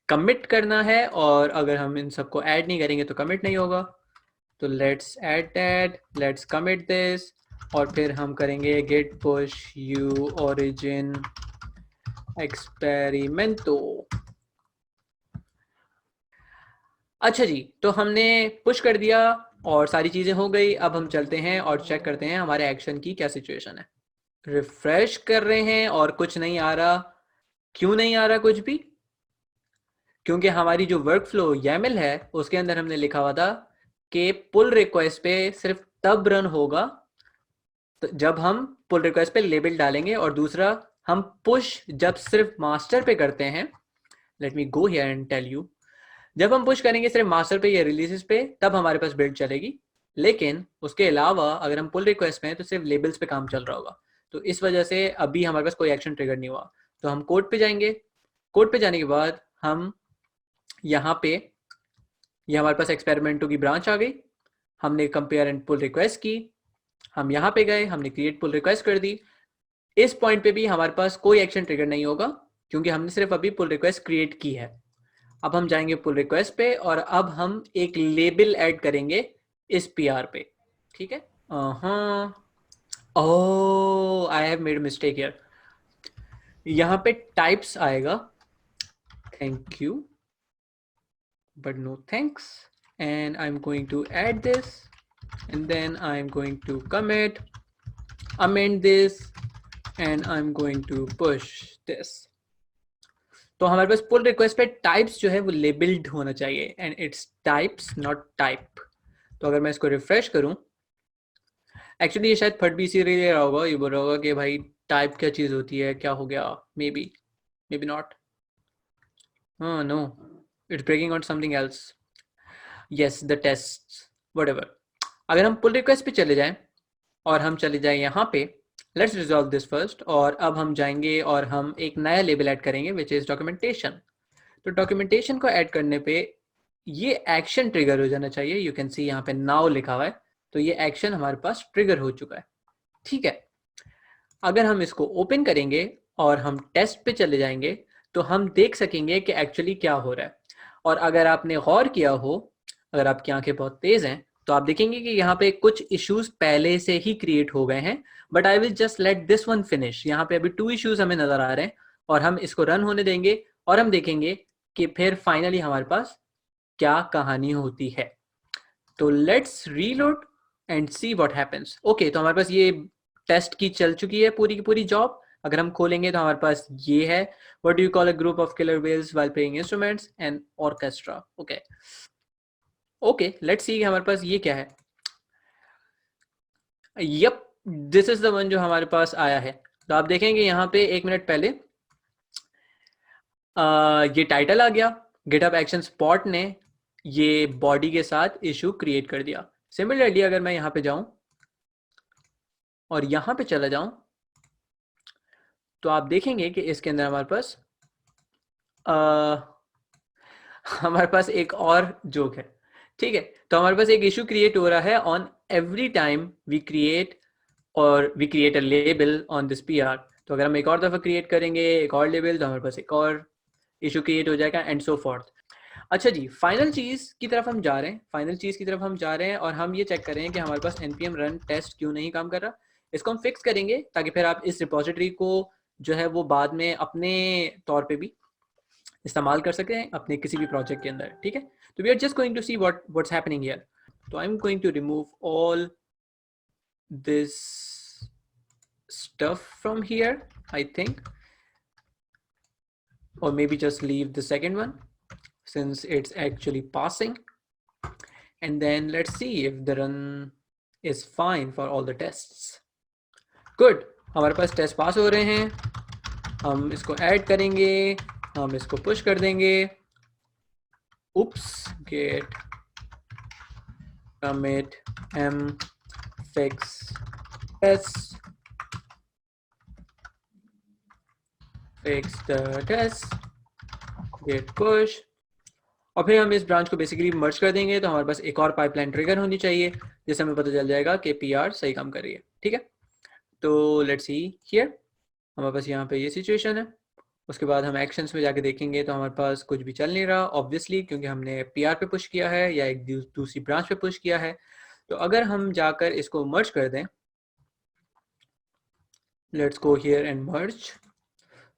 कमिट करना है और अगर हम इन सबको ऐड नहीं करेंगे तो कमिट नहीं होगा। तो let's add that, let's commit this और फिर हम करेंगे git push u origin एक्सपेरिमेंटो। अच्छा जी, तो हमने पुश कर दिया और सारी चीज़ें हो गई। अब हम चलते हैं और चेक करते हैं हमारे एक्शन की क्या सिचुएशन है। रिफ्रेश कर रहे हैं और कुछ नहीं आ रहा। क्यों नहीं आ रहा कुछ भी? क्योंकि हमारी जो वर्क फ्लो YAML है उसके अंदर हमने लिखा हुआ था कि पुल रिक्वेस्ट पे सिर्फ तब रन होगा तो जब हम पुल रिक्वेस्ट पे लेबल डालेंगे, और दूसरा हम पुश जब सिर्फ मास्टर पे करते हैं। Let me go here and tell you. जब हम पुश करेंगे सिर्फ मास्टर पे या रिलीजेस पे तब हमारे पास बिल्ड चलेगी, लेकिन उसके अलावा अगर हम पुल रिक्वेस्ट में हैं तो सिर्फ लेबल्स पे काम चल रहा होगा। तो इस वजह से अभी हमारे पास कोई एक्शन ट्रिगर नहीं हुआ। तो हम कोड पे जाएंगे। कोड पे जाने के बाद हम यहाँ पे ये हमारे पास एक्सपेरिमेंटो की ब्रांच आ गई। हमने कंपेयर एंड पुल रिक्वेस्ट की। हम यहाँ पे गए, हमने क्रिएट पुल रिक्वेस्ट कर दी। इस पॉइंट पे भी हमारे पास कोई एक्शन ट्रिगर नहीं होगा क्योंकि हमने सिर्फ अभी पुल रिक्वेस्ट क्रिएट की है। अब हम जाएंगे पुल रिक्वेस्ट पे और अब हम एक लेबल ऐड करेंगे इस पीआर पे। ठीक है। Oh, I have made mistake here. यहाँ पे टाइप्स आएगा, thank you but no thanks, and I'm going to add this, and then I'm going to commit, amend this, and I'm going to push this. तो हमारे पास pull request पे types जो है वो labelled होना चाहिए, and its types not type. तो अगर मैं इसको रिफ्रेश करूं, एक्चुअली ये शायद फट भी इसीलिए ले रहा होगा, ये बोल रहा होगा कि भाई टाइप क्या चीज़ होती है, क्या हो गया, maybe not. No, it's breaking out something else. Yes, the test whatever. अगर हम पुल रिक्वेस्ट पे चले जाएं और हम चले जाएं यहाँ पे, लेट्स रिजॉल्व दिस फर्स्ट, और अब हम जाएंगे और हम एक नया लेबल ऐड करेंगे विच इज़ डॉक्यूमेंटेशन। तो डॉक्यूमेंटेशन को ऐड करने पे ये एक्शन ट्रिगर हो जाना चाहिए। यू कैन सी यहाँ पे नाउ लिखा हुआ है, तो ये एक्शन हमारे पास ट्रिगर हो चुका है। ठीक है। अगर हम इसको ओपन करेंगे और हम टेस्ट पे चले जाएंगे तो हम देख सकेंगे कि एक्चुअली क्या हो रहा है। और अगर आपने गौर किया हो, अगर आपकी आंखें बहुत तेज हैं, तो आप देखेंगे कि यहाँ पे कुछ इश्यूज पहले से ही क्रिएट हो गए हैं, but I will just let this one finish. यहाँ पे अभी 2 इश्यूज हमें नजर आ रहे हैं और हम इसको रन होने देंगे और हम देखेंगे कि फिर फाइनली हमारे पास क्या कहानी होती है। तो let's reload and see what happens. Okay, तो हमारे पास ये टेस्ट की चल चुकी है पूरी की पूरी जॉब। अगर हम खोलेंगे तो हमारे पास ये है, what do you call a group of killer whales while playing instruments and orchestra. Okay okay, let's see हमारे पास ये क्या है। Yup, this is the one जो हमारे पास आया है। तो आप देखेंगे यहाँ पे 1 मिनट पहले ये टाइटल आ गया, गिटहब एक्शन स्पॉट ने ये बॉडी के साथ इशू क्रिएट कर दिया। सिमिलरली अगर मैं यहाँ पे जाऊं और यहाँ पे चला जाऊं तो आप देखेंगे कि इसके अंदर हमारे पास हमारे पास एक और जोक है। ठीक है, तो हमारे पास एक इशू क्रिएट हो रहा है on every time we create a label on this PR. तो अगर हम एक और दफ़ा क्रिएट करेंगे एक और लेबल तो हमारे पास एक और इशू क्रिएट हो जाएगा एंड सो फॉर्थ। अच्छा जी, फाइनल चीज़ की तरफ हम जा रहे हैं, और हम ये चेक कर रहे हैं कि हमारे पास npm run टेस्ट क्यों नहीं काम कर रहा। इसको हम फिक्स करेंगे ताकि फिर आप इस रिपोजिटरी को जो है वो बाद में अपने तौर पे भी इस्तेमाल कर सकते हैं अपने किसी भी प्रोजेक्ट के अंदर। ठीक है, तो we are just going to see what's happening here. तो I am going to remove all this stuff from here, I think, or maybe just leave the second one since it's actually passing, and then let's see if the run is fine for all the tests. Good, हमारे पास test pass हो रहे हैं। हम इसको add करेंगे, हम इसको push कर देंगे। oops, git commit m fix test, fix the test, git push, और फिर हम इस ब्रांच को बेसिकली मर्ज कर देंगे। तो हमारे पास एक और पाइपलाइन ट्रिगर होनी चाहिए जिससे हमें पता चल जाएगा कि पीआर सही काम कर रही है। ठीक है, तो लेट्स सी हियर, हमारे पास यहाँ पे ये सिचुएशन है। उसके बाद हम एक्शंस में जाके देखेंगे तो हमारे पास कुछ भी चल नहीं रहा ऑब्वियसली, क्योंकि हमने पीआर पे पुश किया है या एक दूसरी ब्रांच पे पुश किया है। तो अगर हम जाकर इसको मर्ज कर दें, let's go here and merge,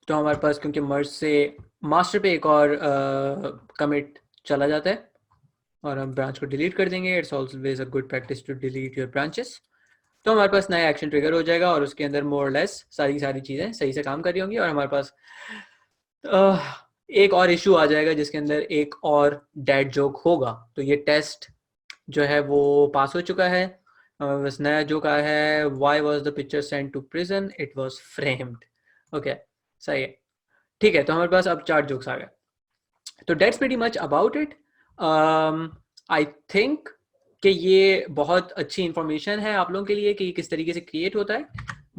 तो हमारे पास क्योंकि मर्ज से मास्टर पे एक और कमिट चला जाता है और हम ब्रांच को डिलीट कर देंगे। It's always a good practice to delete your branches. तो हमारे पास नया एक्शन ट्रिगर हो जाएगा और उसके अंदर मोर लेस सारी चीज़ें सही से काम कर रही होंगी और हमारे पास एक और इशू आ जाएगा जिसके अंदर एक और डेड जोक होगा। तो ये टेस्ट जो है वो पास हो चुका है। बस नया जोक आया है, why was the picture sent to prison, it was framed. Okay, सही है, ठीक है। तो हमारे पास अब 4 जोक्स आ गए। तो that's pretty much about it. I think कि ये बहुत अच्छी इंफॉर्मेशन है आप लोगों के लिए कि किस तरीके से क्रिएट होता है।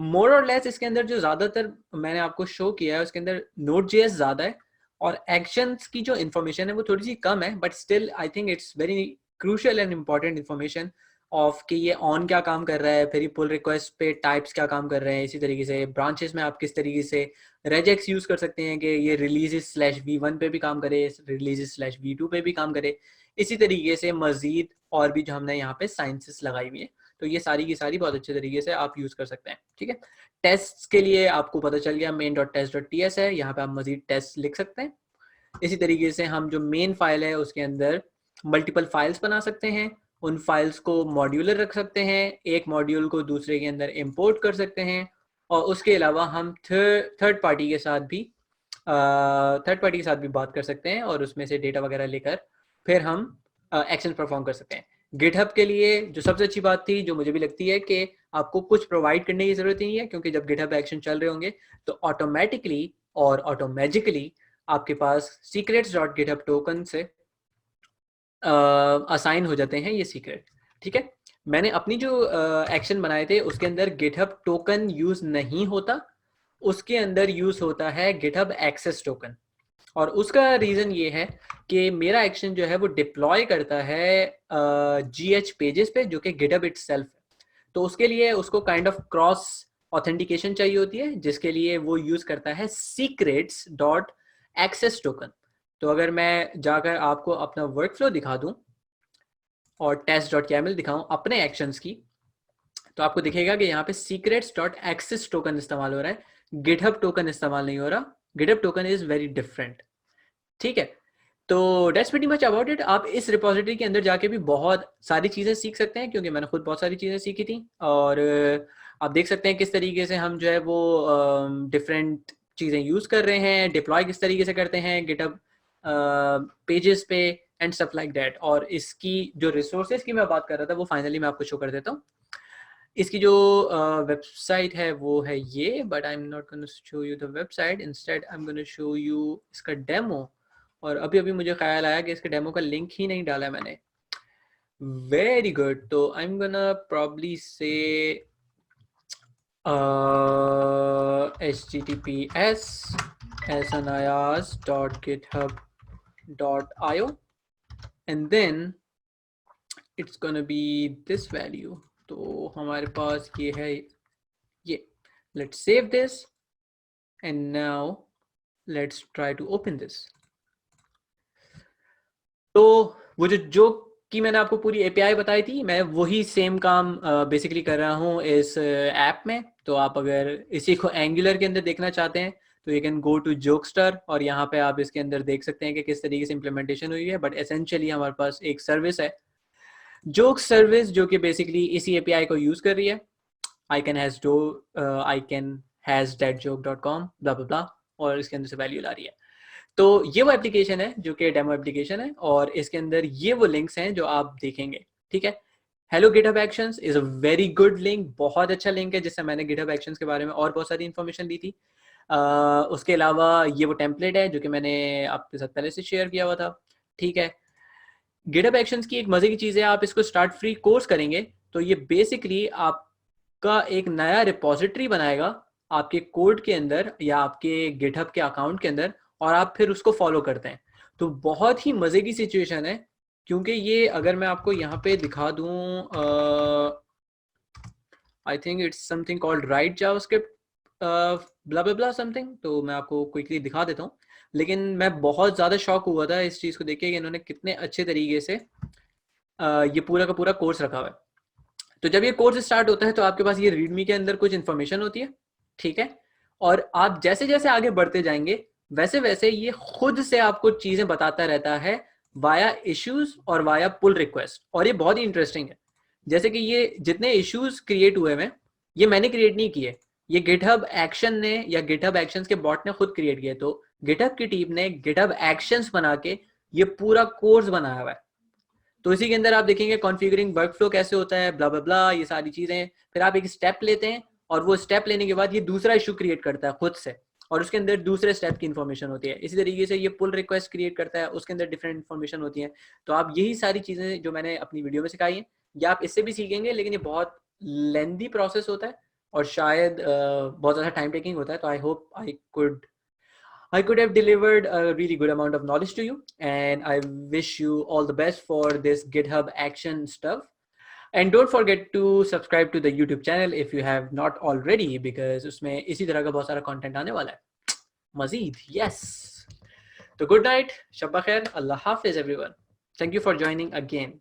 मोर और लेस इसके अंदर जो ज़्यादातर मैंने आपको शो किया है उसके अंदर नोट जेएस ज़्यादा है और एक्शंस की जो इन्फॉर्मेशन है वो थोड़ी सी कम है, but still I think it's very crucial and important information of कि ये ऑन क्या काम कर रहा है, फिर पुल रिक्वेस्ट पे टाइप्स क्या काम कर रहे हैं, इसी तरीके से ब्रांचेस में आप किस तरीके से रेजेक्स यूज कर सकते हैं कि ये रिलीजेस स्लैश v1 पे भी काम करे, रिलीजेस स्लैश v2 पे भी काम करे। इसी तरीके से मजीद और भी जो हमने यहाँ पे साइंसेस लगाई हुई है, तो ये सारी की सारी बहुत अच्छे तरीके से आप यूज कर सकते हैं। ठीक है, टेस्ट के लिए आपको पता चल गया main.test.ts है, यहाँ पे आप मजीद टेस्ट लिख सकते हैं। इसी तरीके से हम जो मेन फाइल है उसके अंदर मल्टीपल फाइल्स बना सकते हैं, उन फाइल्स को मॉड्यूलर रख सकते हैं, एक मॉड्यूल को दूसरे के अंदर इंपोर्ट कर सकते हैं और उसके अलावा हम थर्ड पार्टी के साथ भी बात कर सकते हैं और उसमें से डेटा वगैरह लेकर फिर हम एक्शन परफॉर्म कर सकते हैं। गिटहब के लिए जो सबसे अच्छी बात थी, जो मुझे भी लगती है कि आपको कुछ प्रोवाइड करने की जरूरत नहीं है, क्योंकि जब गिटहब एक्शन चल रहे होंगे तो ऑटोमेटिकली और ऑटोमेजिकली आपके पास secrets.github टोकन से असाइन हो जाते हैं ये सीक्रेट। ठीक है, मैंने अपनी जो एक्शन बनाए थे उसके अंदर गिटहब टोकन यूज नहीं होता, उसके अंदर यूज होता है गिटहब एक्सेस टोकन। और उसका रीजन ये है कि मेरा एक्शन जो है वो डिप्लॉय करता है GH पेजेस पे जो कि गिटहब इटसेल्फ है। तो उसके लिए उसको काइंड ऑफ क्रॉस ऑथेंटिकेशन चाहिए होती है, जिसके लिए वो यूज करता है सीक्रेट्स डॉट एक्सेस टोकन। तो अगर मैं जाकर आपको अपना वर्कफ्लो दिखा दूं और test.caml दिखाऊं अपने एक्शंस की, तो आपको दिखेगा कि यहाँ पे सीक्रेट्स डॉट एक्सेस टोकन इस्तेमाल हो रहा है, गिटहब टोकन इस्तेमाल नहीं हो रहा। GitHub token is very different. ठीक है, तो that's pretty much about it. आप इस रिपोजिटरी के अंदर जाके भी बहुत सारी चीज़ें सीख सकते हैं, क्योंकि मैंने खुद बहुत सारी चीज़ें सीखी थी। और आप देख सकते हैं किस तरीके से हम जो है वो डिफरेंट चीज़ें यूज़ कर रहे हैं, डिप्लॉय किस तरीके से करते हैं गिटहब पेजेस पे एंड स्टफ लाइक दैट। और इसकी जो रिसोर्सेज की मैं बात कर रहा था वो फाइनली मैं आपको शो कर देता हूँ। इसकी जो वेबसाइट है वो है ये, but I am not gonna show you the website, instead I am gonna show you इसका डेमो। और अभी अभी मुझे ख्याल आया कि इसके डेमो का लिंक ही नहीं डाला मैंने। वेरी गुड, तो आई एम गोना प्रॉब्ली से https://sanayas.github.io and then it's gonna be this value। तो हमारे पास ये है, ये let's save this and now let's try to open this। तो वो जो कि मैंने आपको पूरी एपीआई बताई थी, मैं वही सेम काम बेसिकली कर रहा हूँ इस ऐप में। तो आप अगर इसी को एंगुलर के अंदर देखना चाहते हैं तो यू कैन गो टू जोकस्टर और यहाँ पे आप इसके अंदर देख सकते हैं कि किस तरीके से इम्प्लीमेंटेशन हुई है। बट एसेंशियली हमारे पास एक सर्विस है, जोक सर्विस, जो कि बेसिकली इसी एपीआई को यूज कर रही है। ican_has.joke.com blah blah blah और इसके अंदर से वैल्यू ला रही है। तो ये वो एप्लीकेशन है जो कि डेमो एप्लीकेशन है और इसके अंदर ये वो लिंक्स हैं जो आप देखेंगे। ठीक है, hello GitHub actions is a very good link, बहुत अच्छा लिंक है जिससे मैंने गिटहब एक्शंस के बारे में और बहुत सारी इन्फॉर्मेशन दी थी। उसके अलावा ये वो टेम्पलेट है जो कि मैंने आपके साथ पहले से शेयर किया हुआ था। ठीक है, गिटहब एक्शंस की एक मजे की चीज़ है, आप इसको स्टार्ट फ्री कोर्स करेंगे तो ये बेसिकली आपका एक नया रिपोजिटरी बनाएगा आपके कोड के अंदर या आपके गिटहब के अकाउंट के अंदर, और आप फिर उसको फॉलो करते हैं। तो बहुत ही मजे की सिचुएशन है, क्योंकि ये अगर मैं आपको यहाँ पे दिखा दूं, I think it's something called right JavaScript blah blah blah something, तो मैं आपको क्विकली दिखा देता हूँ। लेकिन मैं बहुत ज़्यादा शॉक हुआ था इस चीज़ को देख के कि इन्होंने कितने अच्छे तरीके से ये पूरा का पूरा कोर्स रखा हुआ है। तो जब ये कोर्स स्टार्ट होता है तो आपके पास ये रीडमी के अंदर कुछ इन्फॉर्मेशन होती है। ठीक है, और आप जैसे जैसे आगे बढ़ते जाएंगे वैसे वैसे ये खुद से आपको चीजें बताता रहता है वाया इश्यूज और वाया पुल रिक्वेस्ट। और ये बहुत ही इंटरेस्टिंग है, जैसे कि ये जितने इश्यूज क्रिएट हुए हैं ये मैंने क्रिएट नहीं किए, ये गिटहब एक्शन ने या गिटहब एक्शंस के बॉट ने खुद क्रिएट किए। तो गिटहब की टीम ने गिटहब एक्शंस बना के ये पूरा कोर्स बनाया हुआ है। तो इसी के अंदर आप देखेंगे कॉन्फ़िगरिंग वर्कफ्लो कैसे होता है, ब्ला ब्ला ब्ला, ये सारी चीजें। फिर आप एक स्टेप लेते हैं और वो स्टेप लेने के बाद ये दूसरा इशू क्रिएट करता है खुद से, और उसके अंदर दूसरे स्टेप की इन्फॉर्मेशन होती है। इसी तरीके से ये पुल रिक्वेस्ट क्रिएट करता है, उसके अंदर डिफरेंट इन्फॉर्मेशन होती है। तो आप यही सारी चीजें जो मैंने अपनी वीडियो में सिखाई हैं या आप इससे भी सीखेंगे, लेकिन ये बहुत लेंदी प्रोसेस होता है और शायद बहुत ज़्यादा टाइम टेकिंग होता है। तो I hope I could have delivered a really good amount of knowledge to you, and I wish you all the best for this GitHub action stuff. And don't forget to subscribe to the YouTube channel if you have not already, because उसमें इसी तरह का बहुत सारा content आने वाला है मज़ीद। Yes. So good night, Shabba khair, Allah Hafiz everyone. Thank you for joining again.